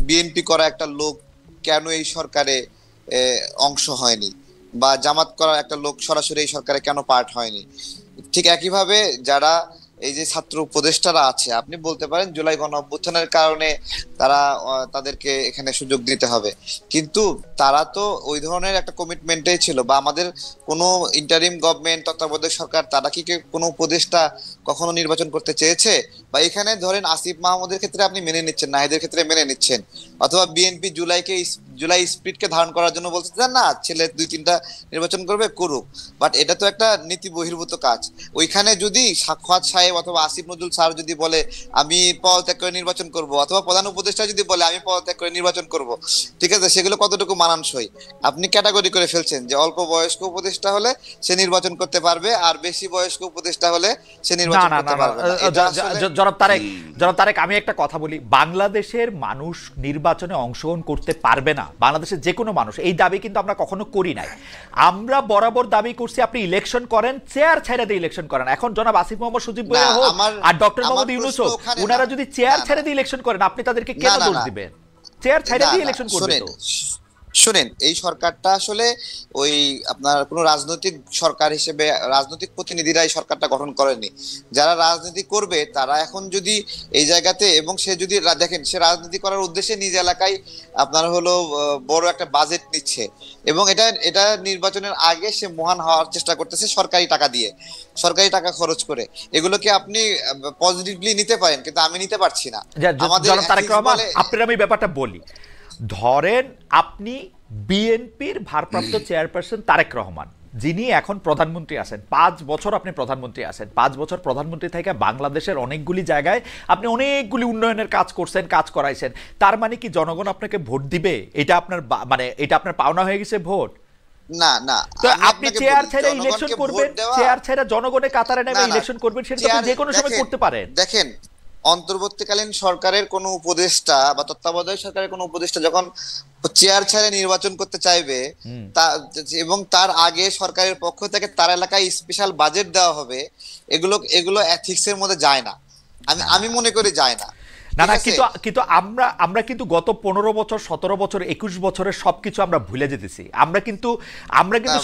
বিএনপি করা একটা লোক কেন এই সরকারে অংশ হয়নি, বা জামাত করা একটা লোক সরাসরি এই সরকারে কেন পার্ট হয়নি? ঠিক একইভাবে যারা এই যে ছাত্র উপদেষ্টারা আছে, আপনি বলতে পারেন জুলাই গণঅভ্যুত্থানের কারণে তারা তাদেরকে এখানে সুযোগ দিতে হবে, কিন্তু তারা তো ওই ধরনের একটা কমিটমেন্টেই ছিল। বা আমাদের কোনো ইন্টারিম গভর্নমেন্ট, তত্ত্বাবধায়ক সরকার, তারা কি কোনো উপদেষ্টা কখনো নির্বাচন করতে চেয়েছে? বা এখানে ধরেন আসিফ মাহমুদের ক্ষেত্রে আপনি মেনে নিচ্ছেন, নাহিদের ক্ষেত্রে মেনে নিচ্ছেন, অথবা বিএনপি জুলাই স্পিডকে ধারণ করার জন্য বলতে চান না, ছেলে 2-3টা নির্বাচন করবে, করুক, বাট এটা তো একটা নীতি বহির্ভূত কাজ। ওইখানে যদি সাক্ষাৎ সাহেব অথবা আসিফ নজরুল স্যার যদি বলে আমি পদত্যাগ করে নির্বাচন করব, অথবা প্রধান উপদেষ্টা যদি বলে আমি পদত্যাগ করে নির্বাচন করব, ঠিক আছে, সেগুলো কতটুকু মানানসই? আপনি ক্যাটাগরি করে ফেলছেন যে অল্প বয়স্ক উপদেষ্টা হলে সে নির্বাচন করতে পারবে, আর বেশি বয়স্ক উপদেষ্টা হলে সে নির্বাচন করতে পারবে না। জনাব তারেক, আমি একটা কথা বলি, বাংলাদেশের মানুষ নির্বাচনে অংশগ্রহণ করতে পারবে না, বাংলাদেশের যে কোনো মানুষ, এই দাবি কিন্তু আমরা কখনো করি নাই। আমরা বরাবর দাবি করছি আপনি ইলেকশন করেন, চেয়ার ছেড়ে দিয়ে ইলেকশন করেন। এখন জনাব আসিফ মোহাম্মদ সজীব ভুঁইয়া হোক আর ডক্টর মোহাম্মদ ইউনূস হোক, ওনারা যদি চেয়ার ছেড়ে দিয়ে ইলেকশন করেন, আপনি তাদেরকে কেন দোষ দিবেন? চেয়ার ছেড়ে দিয়ে ইলেকশন করবে তো। শুনেন, এই সরকারটা আসলে ওই আপনার কোন রাজনৈতিক সরকার হিসেবে রাজনৈতিক প্রতিনিধিরা এই সরকারটা গঠন করেনি। যারা রাজনীতি করবে তারা এখন যদি এই জায়গাতে, এবং সে যদি দেখেন সে রাজনীতি করার উদ্দেশ্যে নিজ এলাকায় আপনার হলো বড় একটা বাজেট নিচ্ছে, এবং এটা নির্বাচনের আগে সে মহান হওয়ার চেষ্টা করতেছে সরকারি টাকা দিয়ে, সরকারি টাকা খরচ করে। এগুলোকে আপনি পজিটিভলি নিতে পারেন, কিন্তু আমি নিতে পারছি না। আপনার আমি ব্যাপারটা বলি, ধরেন আপনি বিএনপির ভারপ্রাপ্ত চেয়ারপারসন তারেক রহমান, যিনি এখন প্রধানমন্ত্রী আছেন, 5 বছর আপনি প্রধানমন্ত্রী আছেন, 5 বছর প্রধানমন্ত্রী থেকে বাংলাদেশের অনেকগুলি জায়গায় আপনি অনেকগুলি উন্নয়নের কাজ করছেন, কাজ করাইছেন। তার মানে কি জনগণ আপনাকে ভোট দিবে? এটা আপনার মানে এটা আপনার পাওনা হয়ে গেছে ভোট? না না, তো আপনি চেয়ার ছেড়ে ইলেকশন করবেন, চেয়ার ছেড়ে জনগণের কাতারে নেমে ইলেকশন করবেন, সেটা আপনি যে কোনো সময় করতে পারেন। দেখেন, অন্তর্বর্তীকালীন সরকারের কোন উপদেষ্টা বা তত্ত্বাবধায়ক সরকারের কোন উপদেষ্টা যখন চেয়ার ছেড়ে নির্বাচন করতে চাইবে, এবং তার আগে সরকারের পক্ষ থেকে তার এলাকায় স্পেশাল বাজেট দেওয়া হবে, এগুলো এথিক্স এর মধ্যে যায় না, আমি মনে করি যায় না। না না, কিন্তু আমরা কিন্তু গত 15 বছর 17 বছর 21 বছরের সবকিছু আমরা ভুলে যেতেছি। আমরা কিন্তু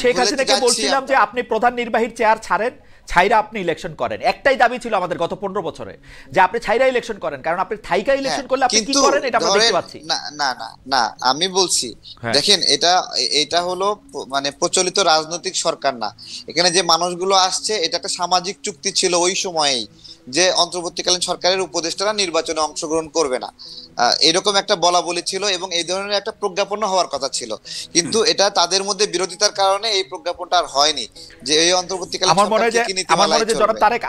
শেখ হাসিনাকে বলছিলাম যে আপনি প্রধান নির্বাহীর চেয়ার ছাড়েন, ছাইরা আপনি ইলেকশন করেন। একটাই দাবি ছিল আমাদের গত 15 বছরে, যে আপনি ছাইরা ইলেকশন করেন, কারণ আপনি থাইকা ইলেকশন করলে আপনি কি করেন এটা আমরা দেখতে পাচ্ছি। না না না না, আমি বলছি দেখেন, এটা হলো মানে প্রচলিত রাজনৈতিক সরকার না। এখানে যে মানুষগুলো আসছে, এটা একটা সামাজিক চুক্তি ছিল ওই সময়েই, যে অন্তর্বর্তীকালীন সরকারের উপদেষ্টারা নির্বাচনে অংশগ্রহণ করবে না, এরকম একটা বলা বলি ছিল এবং এই ধরনের একটা প্রজ্ঞাপন হওয়ার কথা ছিল। কিন্তু এটা তাদের মধ্যে বিরোধিতার কারণে এই প্রজ্ঞাপনটা আর হয়নি, যে এই অন্তর্বর্তীকালীন আমার মনে হয় যে জনাব তারেক,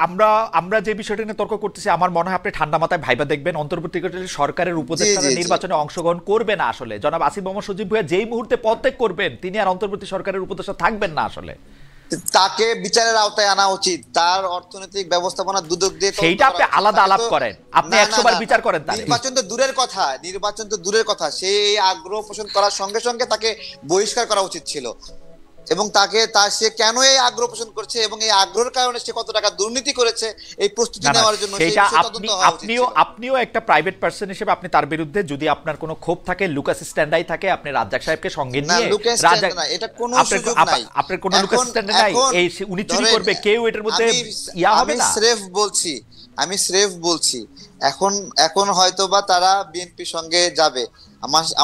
আমরা যে বিষয়টা নিয়ে তর্ক করতেছি, আমার মনে হয় আপনি ঠান্ডা মাথায় ভাইবা দেখবেন, অন্তর্বর্তীকালীন সরকারের উপদেষ্টারা নির্বাচনে অংশগ্রহণ করবে না। আসলে জনাব আসিফ মোহাম্মদ সজীব ভুঁইয়া যেই মুহূর্তে পদত্যাগ করবেন, তিনি আর অন্তর্বর্তী সরকারের উপদেষ্টা থাকবেন না। আসলে তাকে বিচারের আওতায় আনা উচিত, তার অর্থনৈতিক ব্যবস্থাপনা দুদক দিয়ে সেইটা আপনি আলাদা আলাপ করেন, আপনি 100 বার বিচার করেন। নির্বাচন তো দূরের কথা, সেই আগ্রহ পোষণ করার সঙ্গে সঙ্গে তাকে বহিষ্কার করা উচিত ছিল। এবং সে কেন এই আগ্রহ পোষণ করছে এবং এই আগ্রহের কারণে সে কত টাকা দুর্নীতি করেছে এই প্রস্তুতি নেওয়ার জন্য, আপনিও একটা প্রাইভেট পারসন হিসেবে আপনি তার বিরুদ্ধে, যদি আপনার কোনো ক্ষোভ থাকে, লুকাস স্ট্যান্ডাই থাকে, আপনি রাজ্জাক সাহেবকে সঙ্গে নিয়ে, এটা কোনো সুযোগ নাই, আপনার কোনো লুকাস স্ট্যান্ড নাই, এই উনি চুরি করবে, কেউ এটার মধ্যে হবে না। আমি স্রেফ বলছি এখন হয়তোবা তারা বিএনপির সঙ্গে যাবে,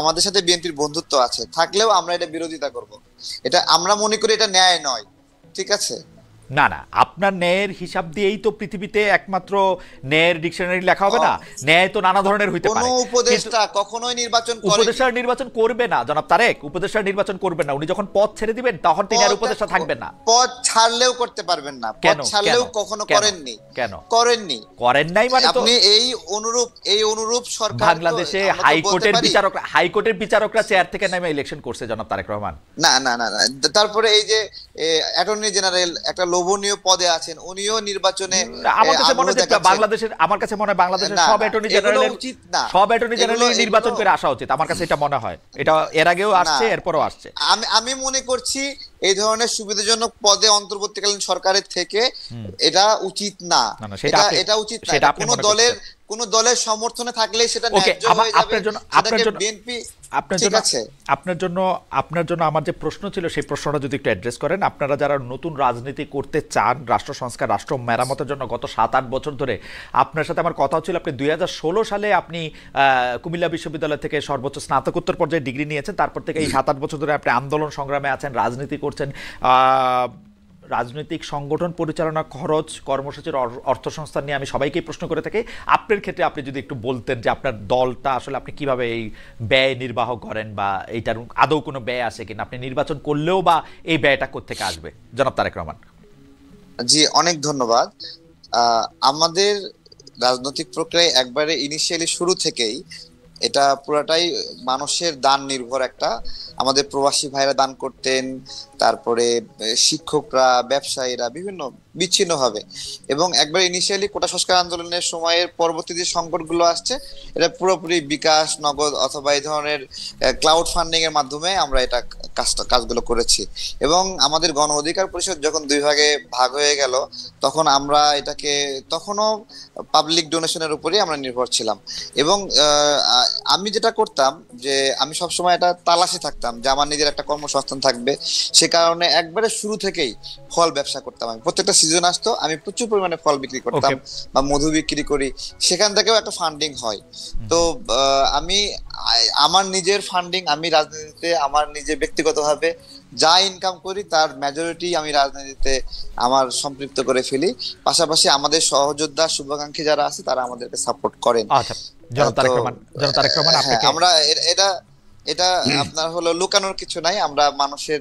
আমাদের সাথে বিএনপির বন্ধুত্ব আছে, থাকলেও আমরা এটা বিরোধিতা করব। এটা আমরা মনে করি এটা ন্যায় নয়, ঠিক আছে? না না, আপনার ন্যায়ের হিসাব দিয়েই তো পৃথিবীতে একমাত্র ন্যায়ের ডিকশনারি লেখা হবে না। ন্যায় তো নানা ধরনের হইতে পারে। কোনো উপদেষ্টা কখনোই উপদেষ্টার নির্বাচন করবে না জনাব তারেক, উপদেষ্টার নির্বাচন করবেন না। উনি যখন পদ ছেড়ে দিবেন তখন তিনি আর উপদেষ্টা থাকবেন না। পদ ছাড়লেও করতে পারবেন না, পদ ছাড়লেও কখনো করেননি। কেন করেন নাই? মানে তো আপনি এই অনুরূপ সরকার, বাংলাদেশে হাইকোর্টের বিচারকরা চেয়ার থেকে নেমে ইলেকশন করছে জনাব তারেক রহমান। না না না, তারপরে এই যে অ্যাটর্নি জেনারেল একটা লোভনীয় পদে আছেন, উনিও নির্বাচনে, আমার কাছে মনে হয় বাংলাদেশের সব অ্যাটর্নি জেনারেল নির্বাচন করে আসা উচিত। আমার কাছে এটা মনে হয়, এটা এর আগেও আসছে, এরপরও আসছে। আমি মনে করছি এই ধরনের সুবিধাজনক পদে অন্তর্বর্তীকালীন সরকারের থেকে এটা উচিত না, এটা উচিত না। কোন দলের সমর্থনে থাকলেই সেটা ন্যায্য হয়ে যাবে। বিএনপি আপনার জন্য আমার যে প্রশ্ন ছিল, সেই প্রশ্নটা যদি একটু অ্যাড্রেস করেন। আপনারা যারা নতুন রাজনীতি করতে চান, রাষ্ট্র সংস্কার, রাষ্ট্র মেরামতের জন্য গত 7-8 বছর ধরে আপনার সাথে আমার কথা হচ্ছিল। আপনি 2016 সালে আপনি কুমিল্লা বিশ্ববিদ্যালয় থেকে সর্বোচ্চ স্নাতকোত্তর পর্যায়ে ডিগ্রি নিয়েছেন। তারপর থেকে এই 7-8 বছর ধরে আপনি আন্দোলন সংগ্রামে আছেন, রাজনীতি করছেন। রাজনৈতিক সংগঠন পরিচালনা খরচ, কর্মসূচির অর্থসংস্থান নিয়ে আমি সবাইকেই প্রশ্ন করে থাকি। আপনার ক্ষেত্রে আপনি যদি একটু বলতেন যে আপনার দলটা আসলে আপনি কিভাবে এই ব্যয় নির্বাহ করেন, বা এইটার আদৌ কোনো ব্যয় আসে কিনা, আপনি নির্বাচন করলেও বা এই ব্যয়টা কোত্থেকে আসবে, জনাব তারেক রহমান? জি, অনেক ধন্যবাদ। আমাদের রাজনৈতিক প্রক্রিয়ায় একবারে ইনিশিয়ালি শুরু থেকেই এটা পুরাটাই মানুষের দান নির্ভর। আমাদের প্রবাসী ভাইরা দান করতেন, তারপরে শিক্ষকরা, ব্যবসায়ীরা বিভিন্ন বিচ্ছিন্ন হবে, এবং একবার ইনিশিয়ালি কোটা সংস্কার আন্দোলনের সময়ের পরবর্তী যে সংকটগুলো আসছে, এটা পুরোপুরি বিকাশ, নগদ অথবা এই ধরনের ক্লাউড ফান্ডিং এর মাধ্যমে আমরা এটা কাজগুলো করেছি। এবং আমাদের গণ অধিকার পরিষদ যখন 2 ভাগে ভাগ হয়ে গেল, তখন আমরা এটাকে তখনও পাবলিক ডোনেশনের উপরেই আমরা নির্ভর ছিলাম। এবং আমি যেটা করতাম, যে আমি সবসময় এটা তালাশে থাকতাম যে আমার নিজের একটা কর্মসংস্থান থাকবে। সে কারণে একবারে শুরু থেকেই ফল ব্যবসা করতাম। আমি প্রত্যেকটা সিজন আসতো, আমি প্রচুর পরিমাণে ফল বিক্রি করতাম বা মধু বিক্রি করি, সেখান থেকেও একটা ফান্ডিং হয়। তো আমি আমার নিজের ফান্ডিং, আমি রাজনীতিতে আমার নিজে ব্যক্তিগতভাবে যা ইনকাম করি তার মেজরিটি আমি রাজনীতিতে আমার সম্পৃক্ত করে ফেলি। পাশাপাশি আমাদের সহযোদ্ধা, শুভাকাঙ্ক্ষী যারা আছে, তারা আমাদেরকে সাপোর্ট করেন। আমরা এটা আপনার হলো লুকানোর কিছু নাই, আমরা মানুষের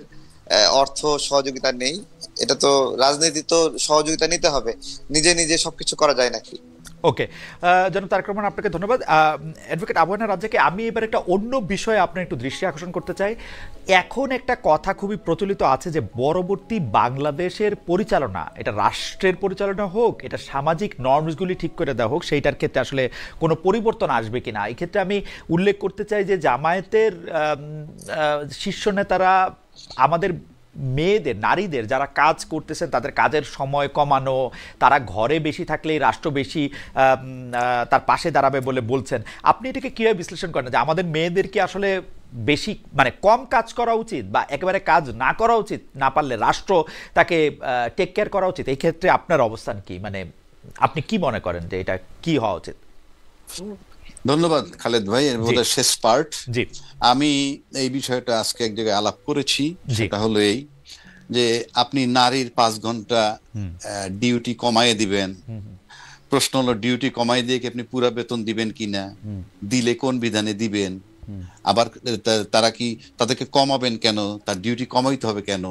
অর্থ সহযোগিতা নেই। এটা তো রাজনীতি, তো সহযোগিতা নিতে হবে, নিজে নিজে সবকিছু করা যায় নাকি? ওকে, জনাব তারেক রহমান, আপনাকে ধন্যবাদ। অ্যাডভোকেট আবু রাজ্জাককে আমি এবার একটা অন্য বিষয়ে আপনার একটু দৃষ্টি আকর্ষণ করতে চাই। এখন একটা কথা খুবই প্রচলিত আছে যে পরবর্তী বাংলাদেশের পরিচালনা, এটা রাষ্ট্রের পরিচালনা হোক, এটা সামাজিক নর্মসগুলি ঠিক করে দেওয়া হোক, সেইটার ক্ষেত্রে আসলে কোনো পরিবর্তন আসবে কিনা। এই ক্ষেত্রে আমি উল্লেখ করতে চাই যে জামায়াতের শীর্ষ নেতারা আমাদের মেয়েদের, নারীদের যারা কাজ করতেছেন তাদের কাজের সময় কমানো, তারা ঘরে বেশি থাকলেই রাষ্ট্র বেশি তার পাশে দাঁড়াবে বলে বলছেন, আপনি এটাকে কীভাবে বিশ্লেষণ করেন যে আমাদের মেয়েদের কি আসলে বেশি মানে কম কাজ করা উচিত, বা একেবারে কাজ না করা উচিত, না পারলে রাষ্ট্র তাকে টেক কেয়ার করা উচিত? এই ক্ষেত্রে আপনার অবস্থান কি, মানে আপনি কি মনে করেন যে এটা কি হওয়া উচিত? ধন্যবাদ খালেদ ভাই, এর মধ্যে শেষ পার্ট। জি, আমি এই বিষয়টা আজকে এক জায়গায় আলাপ করেছি, সেটা হলো এই যে আপনি নারীর 5 ঘন্টা ডিউটি কমায় দিবেন। প্রশ্ন হলো ডিউটি কমাই দিয়ে কি আপনি পুরা বেতন দিবেন কিনা, দিলে কোন বিধানে দিবেন, আবার তারা কি তাদেরকে কমাবেন কেন, তার ডিউটি কমাইতে হবে কেন,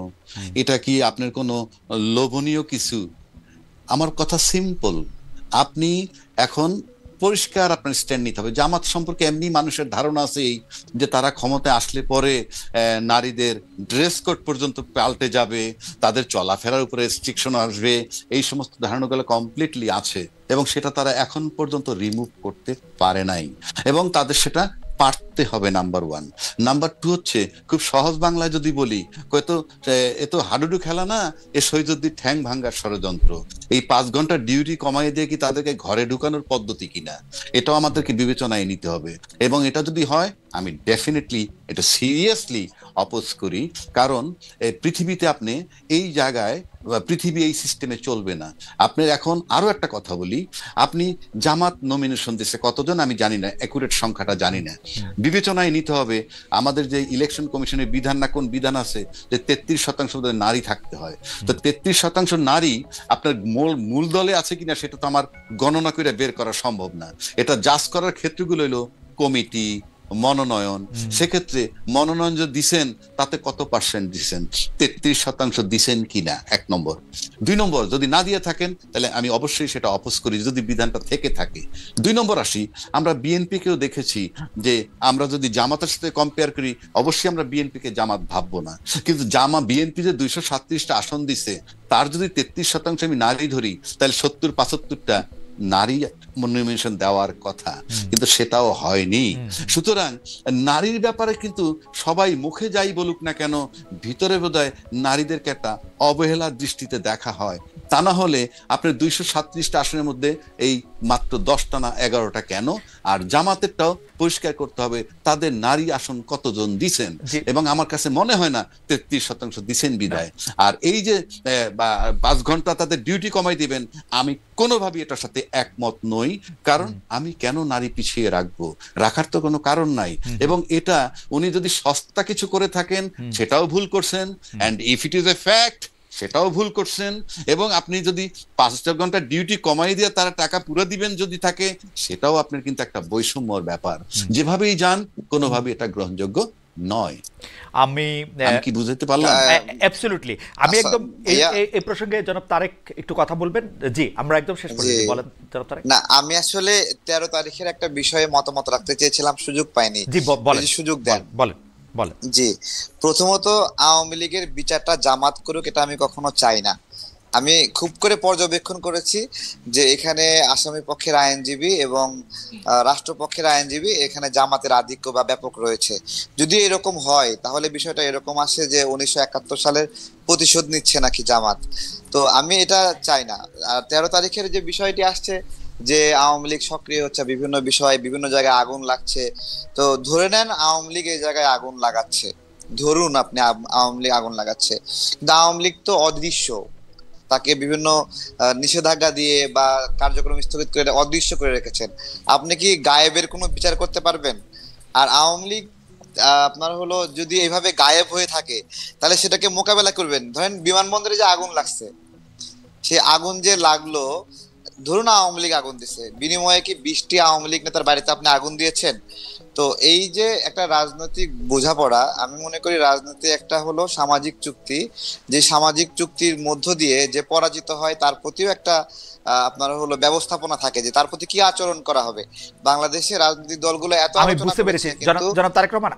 এটা কি আপনার কোনো লোভনীয় কিছু? আমার কথা সিম্পল, আপনি এখন পরিষ্কার আপনার স্ট্যান্ড নিতে হবে। জামাত সম্পর্কে এমনি মানুষের ধারণা আছে এই যে তারা ক্ষমতায় আসলে পরে নারীদের ড্রেস কোড পর্যন্ত পাল্টে যাবে, তাদের চলাফেরার উপরে রেস্ট্রিকশন আসবে, এই সমস্ত ধারণাগুলো কমপ্লিটলি আছে এবং সেটা তারা এখন পর্যন্ত রিমুভ করতে পারে নাই এবং তাদের সেটা পারতে হবে। নাম্বার 1। নাম্বার 2 হচ্ছে, খুব সহজ বাংলায় যদি বলি, এ তো হাডুডু খেলা না, এ শহীদুদ্দিন ঠ্যাং ভাঙ্গার ষড়যন্ত্র। এই 5 ঘন্টা ডিউটি কমাই দিয়ে কি তাদেরকে ঘরে ঢুকানোর পদ্ধতি কিনা, এটাও আমাদেরকে বিবেচনায় নিতে হবে। এবং এটা যদি হয়, আমি ডেফিনেটলি এটা সিরিয়াসলি অপোজ করি, কারণ পৃথিবীতে আপনি এই জায়গায়, পৃথিবী এই সিস্টেমে চলবে না। আপনার এখন আরো একটা কথা বলি, আপনি জামাত নমিনেশন দিচ্ছে কতজন আমি জানি না, অ্যাকুরেট সংখ্যাটা জানি না, বিবেচনায় নিতে হবে আমাদের যে ইলেকশন কমিশনের বিধান না কোন বিধান আছে যে 33% নারী থাকতে হয়। তো 33% নারী আপনার মূল দলে আছে কিনা সেটা তো আমার গণনা করে বের করা সম্ভব না। এটা জাজ করার ক্ষেত্রগুলো হলো কমিটি, মনোনয়ন। সেক্ষেত্রে মনোনয়ন যে দিছেন তাতে কত পার্সেন্ট দিছেন, 33% দিছেন কিনা, 1 নম্বর। 2 নম্বর, যদি না দিয়ে থাকেন তাহলে আমি অবশ্যই সেটা অপোজ করি যদি বিধানটা থেকে থাকে। 2 নম্বর আসি, আমরা বিএনপি কেও দেখেছি যে আমরা যদি জামাতের সাথে কম্পেয়ার করি, অবশ্যই আমরা বিএনপি কে জামাত ভাববো না, কিন্তু বিএনপি যে 237টা আসন দিছে তার যদি 33% আমি নারী ধরি তাহলে 70-75টা নারী নমিনেশন দেওয়ার কথা, কিন্তু সেটাও হয়নি। সুতরাং নারীর ব্যাপারে কিন্তু সবাই মুখে যাই বলুক না কেন, ভিতরে বোধহয় নারীদেরকে একটা অবহেলার দৃষ্টিতে দেখা হয়। তা না হলে আপনার 237টা আসনের মধ্যে এই মাত্র 10টা না 11টা কেন? আর জামাতেরটাও পরিষ্কার করতে হবে তাদের নারী আসন কতজন দিছেন, এবং আমার কাছে মনে হয় না 33% দিছেন বিদায়। আর এই যে 5 ঘন্টা তাদের ডিউটি কমাই দিবেন, আমি কোনোভাবেই এটার সাথে একমত নই, কারণ আমি কেন নারী পিছিয়ে রাখবো, রাখার তো কোনো কারণ নাই। এবং এটা উনি যদি সস্তা কিছু করে থাকেন সেটাও ভুল করছেন, and if it is a fact সেটাও ভুল করছেন। এবং আপনি যদি 5 ঘন্টা ডিউটি কমাই দিয়ে তারা টাকা পুরো দিবেন যদি থাকে, সেটাও আপনার কিন্তু একটা বৈষম্যর ব্যাপার। যেভাবেই যান কোনোভাবে এটা গ্রহণযোগ্য নয়। আমি কি বুঝতে পারলাম? অ্যাবসলিউটলি। আমি একদম এই প্রসঙ্গে জনাব তারেক একটু কথা বলবেন। জি, আমরা একদম শেষ করে দিই, বলেন জনাব তারেক। না, আমি আসলে 13 তারিখের একটা বিষয়ে মতামত রাখতে চেয়েছিলাম, সুযোগ পাইনি। জি বলেন, সুযোগ দেন। বলেন। জি, প্রথমত আওয়ামী লীগের বিচারটা জামাত করুক, এটা আমি কখনো চাই না। আমি খুব করে পর্যবেক্ষণ করেছি যে এখানে আসামি পক্ষের আইনজীবী এবং রাষ্ট্রপক্ষের আইনজীবী, এখানে জামাতের আধিক্য বা ব্যাপক রয়েছে। যদি এরকম হয় তাহলে বিষয়টা এরকম আসে যে 1971 সালের প্রতিশোধ নিচ্ছে নাকি জামাত। তো আমি এটা চাই না। আর 13 তারিখের যে বিষয়টি আসছে যে আওয়ামী লীগ সক্রিয় হচ্ছে বিভিন্ন বিষয়ে, বিভিন্ন জায়গায় আগুন লাগছে, তো ধরে নেন আওয়ামী লীগ এই জায়গায় আগুন লাগাচ্ছে, ধরুন আপনি আওয়ামী লীগ আগুন লাগাচ্ছে, কিন্তু আওয়ামী লীগ তো অদৃশ্য, তাকে বিভিন্ন নিষেধাজ্ঞা দিয়ে বা কার্যক্রম স্থগিত করে অদৃশ্য করে রেখেছেন। আপনি কি গায়েবের কোনো বিচার করতে পারবেন? আর আওয়ামী লীগ আপনার হলো যদি এইভাবে গায়েব হয়ে থাকে তাহলে সেটাকে মোকাবেলা করবেন। ধরেন বিমানবন্দরে যে আগুন লাগছে, সে আগুন যে লাগলো, ধরুন আওয়ামী লীগ আগুন দিছে, বিনিময়ে কি 20টি আওয়ামী লীগ নেতার বাড়িতে আপনি আগুন দিয়েছেন? তো এই যে একটা রাজনৈতিক বোঝাপড়া, আমি মনে করি রাজনীতি একটা হলো সামাজিক চুক্তি, যে সামাজিক চুক্তির মধ্য দিয়ে যে পরাজিত হয় তার প্রতিও একটা আপনার হলো ব্যবস্থাপনা থাকে যে তার প্রতি কি আচরণ করা হবে। বাংলাদেশের রাজনৈতিক দলগুলো এত আমি বুঝতে পেরেছি জনাব তারেক রহমান,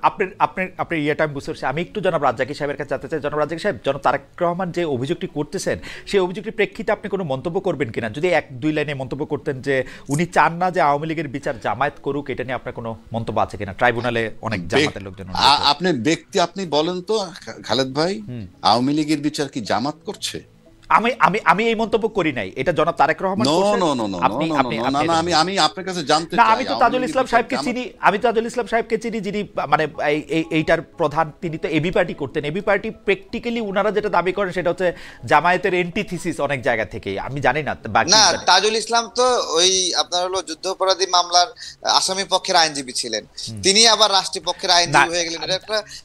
আপনি ইয়েটা আমি বুঝতে পেরেছি। আমি একটু জনাব রাজ্জাকি সাহেবের কাছে জানতে চাই। জনাব রাজ্জাকি সাহেব, জনাব তারেক রহমান যে অভিযোগটি করতেছেন সেই অভিযোগটির প্রেক্ষিতে আপনি কোনো মন্তব্য করবেন কিনা? যদি 1-2 লাইনে মন্তব্য করতেন যে উনি চান না যে আওয়ামী লীগের বিচার জামায়াত করুক, এটা নিয়ে আপনার কোনো মন্তব্য আছে? আছে কিনা, ট্রাইব্যুনালে অনেক জামাতের লোকজন। আপনি ব্যক্তি আপনি বলেন তো খালেদ ভাই, আওয়ামী লীগের বিচার কি জামাত করছে? আমি এই মন্তব্য করি নাই, এটা জনাব তারেক রহমান আমি আপনার কাছে জানতে চাই। আমি তো তাজুল ইসলাম সাহেবকে চিনি যিনি মানে এইটার প্রধান, তিনি তো এবি পার্টি করতেন। এবি পার্টি প্র্যাকটিক্যালি উনারা যেটা দাবি করেন সেটা হচ্ছে জামায়াতের এন্টিথিসিস অনেক জায়গা থেকে, আমি জানি না। না, তাজুল ইসলাম তো ওই আপনার হলো যুদ্ধাপরাধী মামলার আসামি পক্ষের আইনজীবী ছিলেন, তিনি আবার রাষ্ট্রীয় পক্ষের আইনজীবী হয়ে গেলেন।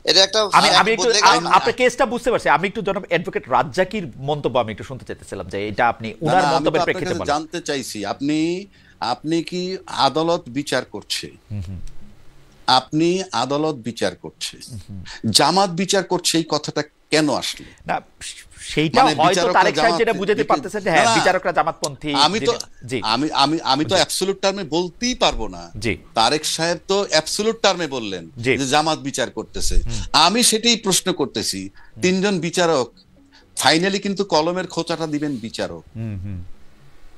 এটা একটা আমি একটু আপনার কেসটা বুঝতে পারছি। আমি একটু জনাব অ্যাডভোকেট রাজ্জাকির মন্তব্য আমি একটু শুনতে চাইতেছিলাম যে এটা আপনি উনার মন্তব্যের প্রেক্ষিতে বলেন। জানতে চাইছি আপনি কি আদালত বিচার করছে? আপনি আদালত বিচার করছে, জামাত বিচার করছে, এই কথাটা কেন আসলো? না সেইটা হয়তো তারেক সাহেব যেটা বুঝাতে পারতেছেন যে হ্যাঁ বিচারকরা জামাতপন্থী। আমি তো অ্যাবসলিউট টার্মে বলতেই পারবো না। তারেক সাহেব তো অ্যাবসলিউট টার্মে বললেন যে জামাত বিচার করতেছে। আমি সেটাই প্রশ্ন করতেছি, তিনজন বিচারক ফাইনালি কিন্তু কলমের খোঁচাটা দিবেন বিচারক,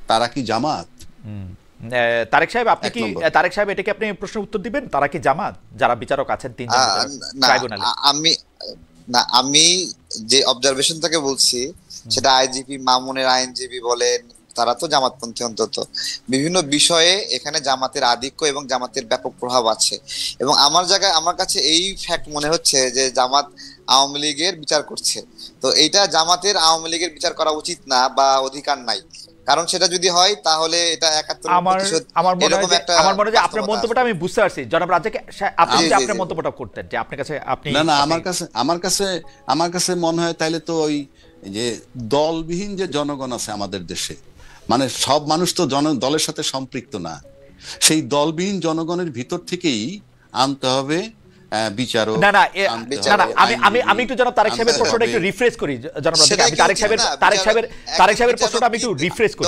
তারা কি জামাত? তারেক সাহেব আপনি কি তারেক সাহেব এটাকে আপনি প্রশ্ন উত্তর দিবেন, তারা কি জামাত যারা বিচারক আছেন তিনজন ট্রাইব্যুনালে? আমি যে অবজারভেশন থেকে বলছি সেটা আইজিপি মামুনের আইনজীবী বলেন, তারা তো জামাতপন্থী। অন্তত বিভিন্ন বিষয়ে এখানে জামাতের আধিক্য এবং জামাতের ব্যাপক প্রভাব আছে। এবং আমার কাছে এই ফ্যাক্ট মনে হচ্ছে যে জামাত আওয়ামী লীগের বিচার করছে। তো এইটা জামাতের আওয়ামী লীগের বিচার করা উচিত না বা অধিকার নাই, কারণ সেটা যদি হয় তাহলে এটা ৭১ আমার মনে হয় যে আপনার মন্তব্যটা আমি বুঝতে পারছি। জনাব রাজ্জাক, আপনি যদি আপনার মন্তব্যটা করতেন যে আপনার কাছে আপনি না আমার কাছে মনে হয় তাইলে তো ওই যে দলবিহীন যে জনগণ আছে আমাদের দেশে, মানে সব মানুষ তো দলের সাথে সম্পৃক্ত না, সেই দলবিহীন জনগণের ভিতর থেকেই আনতে হবে বিচারক। আমি একটু জনাব তারেক সাহেবের প্রশ্নটা একটু রিফ্রেশ করি। জনাব আমি তারেক সাহেবের প্রশ্নটা আমি একটু রিফ্রেশ করি।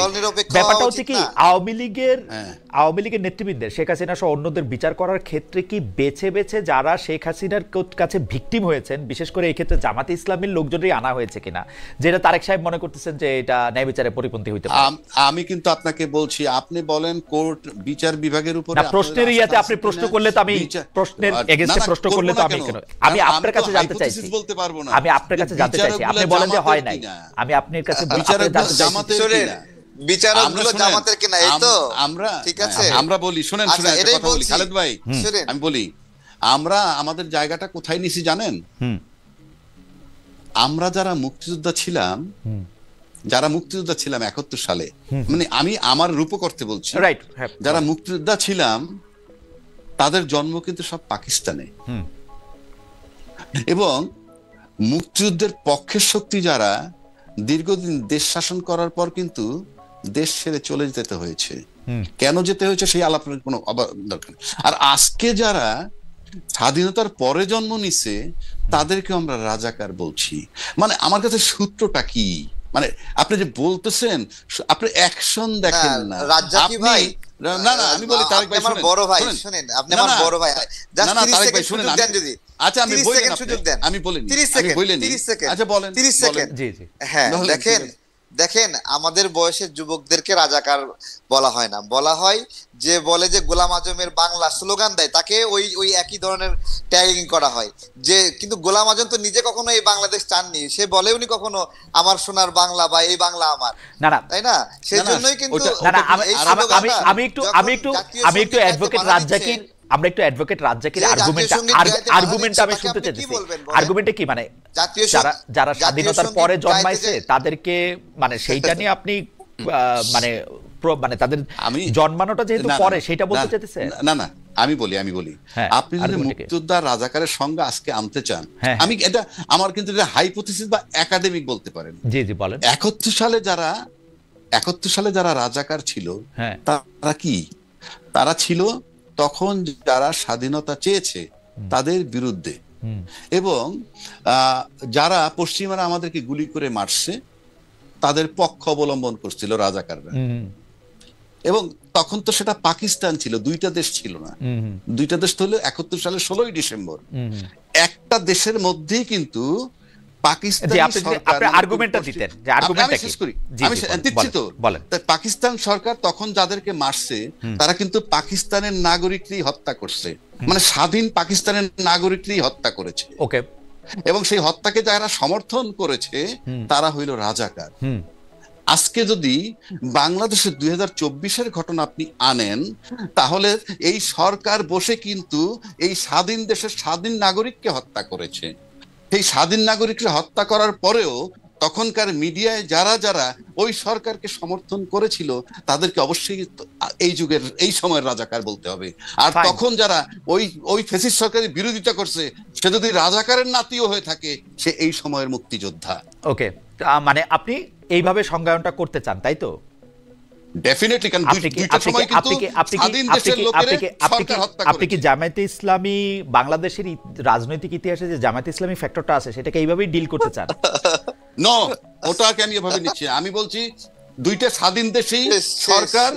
ব্যাপারটা হচ্ছে কি, আওয়ামী লীগের নেতৃবৃন্দের, শেখ হাসিনা সহ অন্যদের বিচার করার ক্ষেত্রে কি বেছে বেছে যারা শেখ হাসিনার কাছে ভিকটিম হয়েছেন, বিশেষ করে এই ক্ষেত্রে জামাতে ইসলামীর লোকজনই আনা হয়েছে কিনা, যেটা তারেক সাহেব মনে করতেছেন যে এটা ন্যায় বিচারের পরিপন্থী হইতে পারে? আমি কিন্তু আপনাকে বলছি, আপনি বলেন কোর্ট বিচার বিভাগের উপরে প্রশ্নের ইয়াতে আপনি প্রশ্ন করলে তো আমি প্রশ্নের এগেইনস্টে প্রশ্ন করলে তো আমি আপনার কাছে জানতে চাইছি, আমি আপনার কাছে জানতে চাইছি, আপনি বলেন যে হয় নাই, আমি আপনার কাছে বিচারকগুলো জামাতের কিনা, এই তো আমরা ঠিক আছে আমরা বলি, শুনেন একটা কথা বলি খালেদ ভাই, আমি বলি আমরা আমাদের জায়গাটা কোথায় নিছি জানেন? আমরা যারা মুক্তিযোদ্ধা ছিলাম ৭১ সালে, মানে আমি আমার রূপকর্তে বলছি, যারা মুক্তিযোদ্ধা ছিলাম তাদের জন্ম কিন্তু সব পাকিস্তানে, এবং মুক্তিযুদ্ধের পক্ষের শক্তি যারা দীর্ঘদিন দেশ শাসন করার পর কিন্তু দেশ ছেড়ে চলে যেতে হয়েছে। কেন যেতে হয়েছে সেই আলাপের কোনো দরকার। আর আজকে যারা স্বাধীনতার পরে জন্ম নিছে তাদেরকে আমরা রাজাকার বলছি। মানে আমার কাছে সূত্রটা কি, মানে আপনি যে বলতেছেন আপনি অ্যাকশন দেখেন না। রাজ্জাকি ভাই, না আমি বলি তারেক ভাই, আমার বড় ভাই, শুনেন, আপনি আমার বড় ভাই, জাস্ট 30 সেকেন্ড সুযোগ দেন যদি। আচ্ছা আমি বলি না, আমি বলি 30 সেকেন্ড। আচ্ছা বলেন 30 সেকেন্ড। জি জি, হ্যাঁ দেখেন আমাদের বয়সের যুবকদেরকে রাজাকার বলা হয় না, বলা হয় যে বলে যে গোলাম আজমের বাংলা স্লোগান দেয় তাকে ওই একই ধরনের ট্যাগিং করা হয়। যে কিন্তু গোলাম আজম তো নিজে কখনো এই বাংলাদেশ চাননি, সে বলেওনি কখনো আমার সোনার বাংলা বা এই বাংলা আমার, না তাই না? সেই জন্যই কিন্তু আমি একটু অ্যাডভোকেট রাজ্জাকির আমরা একটু অ্যাডভোকেট রাজ্জাকির আর্গুমেন্টটা আমি শুনতে চাইছি। আর্গুমেন্টে কি, মানে যারা স্বাধীনতার পরে জন্মাইছে তাদেরকে, মানে সেইটা নিয়ে আপনি মানে তাদের জন্মানোটা যেহেতু পরে সেটা বলতে চাইতেছে? না আমি বলি আপনি যদি মুক্তিযোদ্ধা রাজাকারের সঙ্গে আজকে আনতে চান, আমি এটা আমার কিন্তু এটা হাইপোথিসিস বা একাডেমিক বলতে পারেন। জি জি বলেন। ৭১ সালে যারা রাজাকার ছিল তারা কি, তারা ছিল তখন যারা স্বাধীনতা চেয়েছে তাদের বিরুদ্ধে, এবং যারা পশ্চিমারা আমাদেরকে গুলি করে মারছে তাদের পক্ষ অবলম্বন করছিল রাজাকাররা। এবং তখন তো সেটা পাকিস্তান ছিল, দুইটা দেশ ছিল না, দুইটা দেশ হলো ৭১ সালের ১৬ই ডিসেম্বর। একটা দেশের মধ্যেই কিন্তু পাকিস্তানি সরকার, আমি শেষ করি, আমি দিচ্ছি তো, পাকিস্তান সরকার তখন যাদেরকে মারছে তারা কিন্তু পাকিস্তানের নাগরিকই হত্যা করছে, মানে স্বাধীন পাকিস্তানের নাগরিকই হত্যা করেছে। ওকে, এবং সেই হত্যাকে যারা সমর্থন করেছে তারা হইল রাজাকার। আজকে যদি বাংলাদেশের 2024-এর ঘটনা আপনি আনেন, তাহলে এই সরকার বসে কিন্তু এই স্বাধীন দেশের স্বাধীন নাগরিককে হত্যা করেছে। সেই স্বাধীন নাগরিককে হত্যা করার পরেও তখনকার মিডিয়ায় যারা যারা ওই সরকারকে সমর্থন করেছিল তাদেরকে অবশ্যই এই যুগের এই সময়ের রাজাকার বলতে হবে। আর তখন যারা ওই ফ্যাসিস্ট সরকারের বিরোধিতা করছে, সে যদি রাজাকারের নাতিও হয়ে থাকে, সে এই সময়ের মুক্তিযোদ্ধা। ওকে, মানে আপনি এইভাবে সংজ্ঞায়নটা করতে চান, তাই তো? ডেফিনেটলি, কারণ দুইটা সময় কিন্তু স্বাধীন দেশের লোকেরা সরকার হত্যা করেছে। আপনি কি জামায়াতে ইসলামী বাংলাদেশের রাজনৈতিক ইতিহাসে যে জামায়াতে ইসলামী ফ্যাক্টরটা আছে সেটাকে এইভাবেই ডিল করতে চান? নো, ওটাকে আমি এভাবে নিচ্ছি। আমি বলছি দুইটা স্বাধীন দেশেই সরকার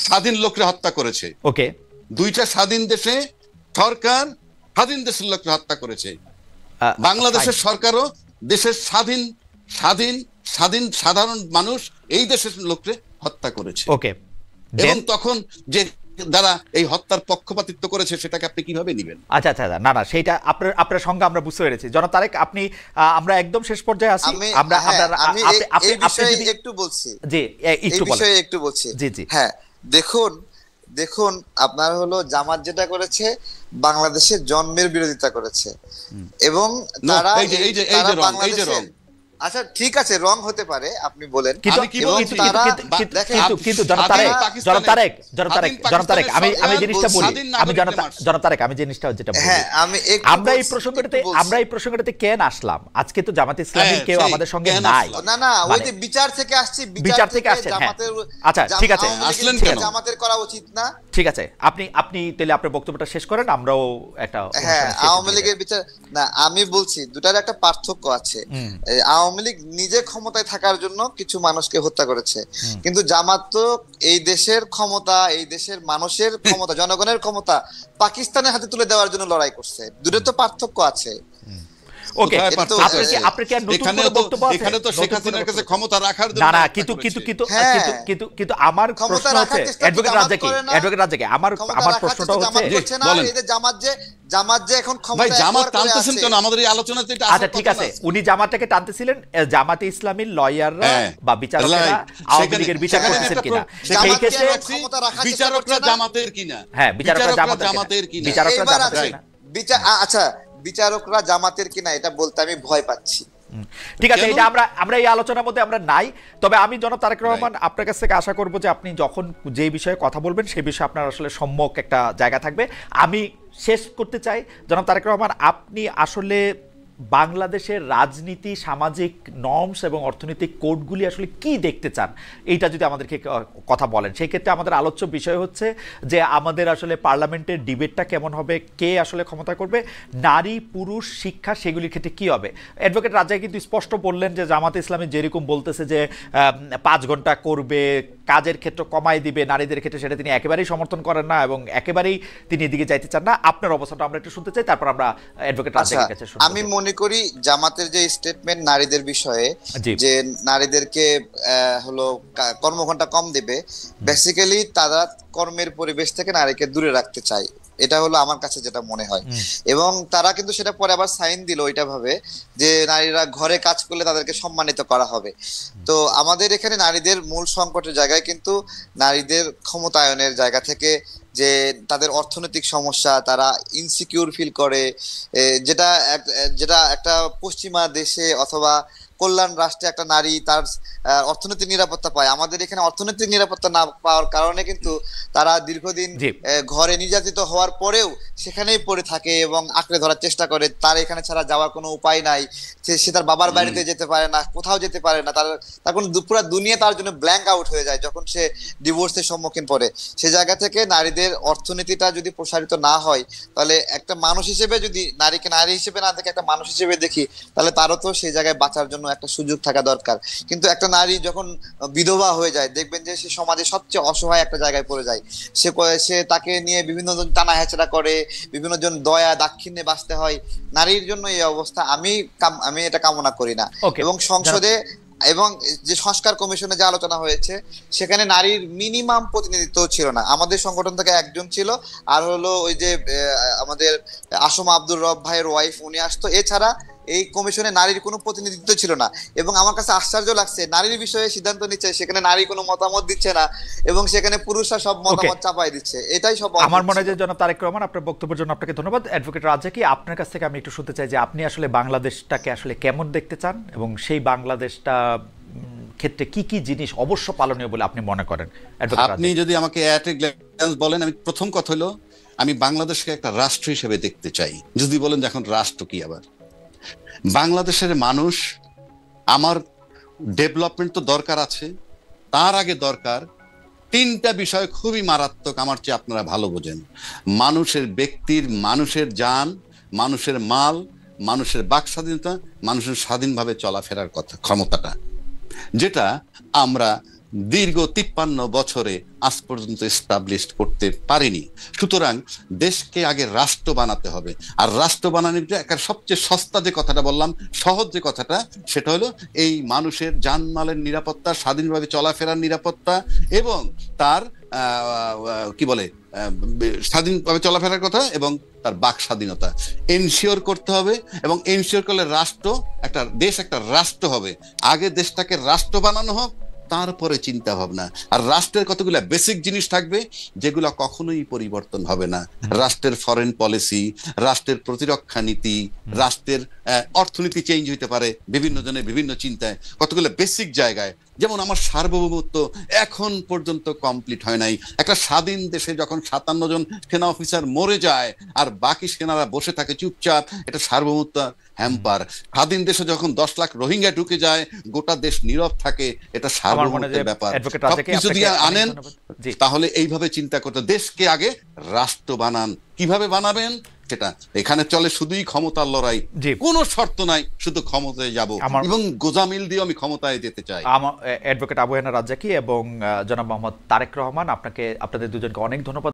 স্বাধীন লোকরা হত্যা করেছে। ওকে, দুইটা স্বাধীন দেশে সরকার স্বাধীন দেশের লোকরা হত্যা করেছে। বাংলাদেশের সরকারও দেশের স্বাধীন স্বাধীন স্বাধীন সাধারণ মানুষ এই দেশের লোককে হত্যা করেছে। ওকে, এবং তখন যে যারা এই হত্যার পক্ষপাতিত্ব করেছে সেটাকে আপনি কিভাবে নেবেন? আচ্ছা আচ্ছা, না না, সেটা আপনার সংজ্ঞা আমরা বুঝতে পেরেছি। জনাব তারেক, আপনি আমরা একদম শেষ পর্যায়ে আছি। আমরা একটু বলছি, জি একটু বলেন, একটু বলছি। জি জি, হ্যাঁ, দেখুন আপনার হলো জামাত যেটা করেছে বাংলাদেশের জন্মের বিরোধিতা করেছে, এবং তারা আচ্ছা ঠিক আছে, রং হতে পারে, আপনি বলেন, কিন্তু আমি জিনিসটা যেটা আমরা এই প্রসঙ্গটাতে কেন আসলাম? আজকে তো জামাত ইসলামীর কেউ আমাদের সঙ্গে নাই। না, ওই যে বিচার থেকে আসছি, বিচার থেকে আসছে। আচ্ছা ঠিক আছে, জামাতের করা উচিত না। ঠিক আছে, আপনি তাহলে আপনার বক্তব্যটা শেষ করেন, আমরাও একটা। হ্যাঁ, আওয়ামী লীগের বিচার না, আমি বলছি দুটার একটা পার্থক্য আছে। আওয়ামী লীগ নিজে ক্ষমতায় থাকার জন্য কিছু মানুষকে হত্যা করেছে, কিন্তু জামাত তো এই দেশের ক্ষমতা, এই দেশের মানুষের ক্ষমতা, জনগণের ক্ষমতা পাকিস্তানের হাতে তুলে দেওয়ার জন্য লড়াই করছে। দুটোর তো পার্থক্য আছে। ওকে, আপনি কি নতুন কোনো বক্তব্য আছে? এখানে তো শেখ হাসিনার কাছে ক্ষমতা রাখার জন্য। না না, কিন্তু আমার প্রশ্ন হচ্ছে অ্যাডভোকেট রাজ্জাকি, আমার প্রশ্নটা হচ্ছে, বলেন এই যে জামাত যে এখন ক্ষমতায় জামাত টানতেছেন কেন আমাদের এই আলোচনাতে? এটা আচ্ছা ঠিক আছে, উনি জামাতটাকে টানতেছিলেন, জামাতে ইসলামীর লয়াররা বা বিচারকরা আওয়ামী লীগের বিচার করতেছেন কিনা, সেই ক্ষেত্রে বিচারকরা জামাতের কিনা? হ্যাঁ, বিচারকরা জামাতের কিনা? বিচারকরা জামাতের কিনা? আচ্ছা, বিচারকরা জামাতের কিনা এটা বলতে আমি ভয় পাচ্ছি। ঠিক আছে, এটা আমরা এই আলোচনার মধ্যে আমরা নাই। তবে আমি জনাব তারেক রহমান আপনার কাছ থেকে আশা করব যে আপনি যখন যে বিষয়ে কথা বলবেন সেই বিষয়ে আপনার আসলে সম্যক একটা জায়গা থাকবে। আমি শেষ করতে চাই, জনাব তারেক রহমান, আপনি আসলে বাংলাদেশের রাজনীতি, সামাজিক নর্মস এবং অর্থনৈতিক কোডগুলি আসলে কি দেখতে চান, এইটা যদি আমাদেরকে কথা বলেন। সেই ক্ষেত্রে আমাদের আলোচ্য বিষয় হচ্ছে যে আমাদের আসলে পার্লামেন্টের ডিবেটটা কেমন হবে, কে আসলে ক্ষমতা করবে, নারী পুরুষ শিক্ষা সেগুলির ক্ষেত্রে কি হবে। অ্যাডভোকেট রাজ্জাক কিন্তু স্পষ্ট বললেন যে জামাতে ইসলামী যেরকম বলতেছে যে 5 ঘন্টা করবে, কাজের ক্ষেত্র কমাই দিবে, নারীদের ক্ষেত্রে সেটা তিনি একেবারেই সমর্থন করেন না এবং একেবারেই তিনি এদিকে যাইতে চান না। আপনার অবস্থাটা আমরা একটু শুনতে চাই, তারপর আমরা অ্যাডভোকেট রাজ্জাকের কাছে শুনবো। আমি মনে করি জামাতের যে স্টেটমেন্ট নারীদের বিষয়ে, যে নারীদেরকে হলো কর্মঘণ্টা কম দিবে, বেসিক্যালি তারা কর্মের পরিবেশ থেকে নারীকে দূরে রাখতে চায়, এটা হলো আমার কাছে যেটা মনে হয়। এবং তারা কিন্তু সেটা পরে আবার সাইন দিল ওইটা ভাবে যে নারীরা ঘরে কাজ করলে তাদেরকে সম্মানিত করা হবে। তো আমাদের এখানে নারীদের মূল সংকটের জায়গায় কিন্তু নারীদের ক্ষমতায়নের জায়গা থেকে যে তাদের অর্থনৈতিক সমস্যা, তারা ইনসিকিউর ফিল করে, যেটা একটা পশ্চিমা দেশে অথবা কল্যাণ রাষ্ট্রে একটা নারী তার অর্থনৈতিক নিরাপত্তা পায়। আমাদের এখানে অর্থনৈতিক নিরাপত্তা না পাওয়ার কারণে কিন্তু তারা দীর্ঘদিন ঘরে নির্যাতিত হওয়ার পরেও সেখানেই পড়ে থাকে এবং আঁকড়ে ধরার চেষ্টা করে। তার এখানে ছাড়া যাওয়ার কোনো উপায় নাই, সে তার বাবার বাড়িতে যেতে পারে না, কোথাও যেতে পারে না, তার কোনো পুরো দুনিয়া তার জন্য ব্ল্যাঙ্ক আউট হয়ে যায় যখন সে ডিভোর্সের সম্মুখীন পড়ে। সে জায়গা থেকে নারীদের অর্থনীতিটা যদি প্রসারিত না হয়, তাহলে একটা মানুষ হিসেবে যদি নারীকে নারী হিসেবে না দেখে একটা মানুষ হিসেবে দেখি, তাহলে তারও তো সেই জায়গায় বাঁচার জন্য একটা সুযোগ থাকা দরকার। কিন্তু একটা নারী যখন বিধবা হয়ে যায়, দেখবেন যে সে সমাজে সবচেয়ে অসহায় একটা জায়গায় পড়ে যায়। সে তাকে নিয়ে বিভিন্ন জন টানা হেঁচড়া করে, বিভিন্ন জন দয়া দাক্ষিণ্যে বাঁচতে হয়। নারীর জন্য এই অবস্থা আমি এটা কামনা করি না। এবং সংসদে এবং যে সংস্কার কমিশনে যে আলোচনা হয়েছে, সেখানে নারীর মিনিমাম প্রতিনিধিত্ব ছিল না। আমাদের সংগঠন থেকে একজন ছিল, আর হলো ওই যে আমাদের আসমা আব্দুর রব ভাইয়ের ওয়াইফ, উনি আসতো। এছাড়া এই কমিশনে নারীর কোনো প্রতিনিধিত্ব ছিল না। এবং আমার কাছে আশ্চর্য লাগছে, নারীর বিষয়ে সিদ্ধান্ত নিচ্ছে, সেখানে নারী কোনো মতামত দিচ্ছে না, এবং সেখানে পুরুষরা সব মতামত চাপাই দিচ্ছে। এটাই সব আমার মনে হয় যে জনাব তারেক রহমান, আপনার বক্তব্যের জন্য আপনাকে ধন্যবাদ। অ্যাডভোকেট রাজ্জাকি, আপনার কাছ থেকে আমি একটু শুনতে চাই যে আপনি আসলে বাংলাদেশটাকে আসলে কেমন দেখতে চান, এবং সেই বাংলাদেশটা ক্ষেত্রে কি কি জিনিস অবশ্য পালনীয় বলে আপনি মনে করেন। আপনি যদি আমাকে বলেন, আমি প্রথম কথা হলো আমি বাংলাদেশকে একটা রাষ্ট্র হিসেবে দেখতে চাই। যদি বলেন যে এখন রাষ্ট্র কি, আবার বাংলাদেশের মানুষ, আমার ডেভেলপমেন্ট তো দরকার আছে, তার আগে দরকার তিনটা বিষয় খুবই মারাত্মক, আমার চেয়ে আপনারা ভালো বোঝেন। মানুষের ব্যক্তির, মানুষের জান, মানুষের মাল, মানুষের বাক স্বাধীনতা, মানুষের স্বাধীনভাবে চলাফেরার ক্ষমতাটা, যেটা আমরা দীর্ঘ 53 বছরে আজ পর্যন্ত এস্টাবলিশ করতে পারিনি। সুতরাং দেশকে আগে রাষ্ট্র বানাতে হবে। আর রাষ্ট্র বানানোর একটা সবচেয়ে সস্তা যে কথাটা বললাম, সহজ যে কথাটা, সেটা হলো এই মানুষের জানমালের নিরাপত্তা, স্বাধীনভাবে চলাফেরার নিরাপত্তা, এবং তার কি বলে স্বাধীনভাবে চলাফেরার কথা, এবং তার বাক স্বাধীনতা এনশিওর করতে হবে। এবং এনশিওর করলে রাষ্ট্র, একটা দেশ একটা রাষ্ট্র হবে। আগে দেশটাকে রাষ্ট্র বানানো হোক, তারপরে চিন্তা ভাবনা। আর রাষ্ট্রের কতগুলো বেসিক জিনিস থাকবে যেগুলো কখনোই পরিবর্তন হবে না। রাষ্ট্রের ফরেন পলিসি, রাষ্ট্রের প্রতিরক্ষা নীতি, রাষ্ট্রের অর্থনীতি চেঞ্জ হইতে পারে বিভিন্ন জনের বিভিন্ন চিন্তায়, কতগুলো বেসিক জায়গায়। যেমন আমার সার্বভৌমত্ব এখন পর্যন্ত কমপ্লিট হয় নাই। একটা স্বাধীন দেশে যখন 57 জন সেনা অফিসার মরে যায় আর বাকি সেনারা বসে থাকে চুপচাপ, এটা সার্বভৌমত্ব হ্যাম্পার। স্বাধীন দেশে যখন 10 লাখ রোহিঙ্গা ঢুকে যায়, গোটা দেশ নীরব থাকে, এটা সার্বভৌমত্বের ব্যাপার। সবকিছু দিয়ে আনেন, তাহলে এইভাবে চিন্তা করতে, দেশকে আগে রাষ্ট্র বানান। কিভাবে বানাবেন সেটা, এখানে চলে শুধুই ক্ষমতার লড়াই, কোনো শর্ত নাই, শুধু ক্ষমতায় যাব, এবং গোজামিল দিয়ে আমি ক্ষমতায় যেতে চাই। অ্যাডভোকেট আবু হেনা রাজ্জাকি এবং জনাব মোহাম্মদ তারেক রহমান, আপনাদের দুজনকে অনেক ধন্যবাদ।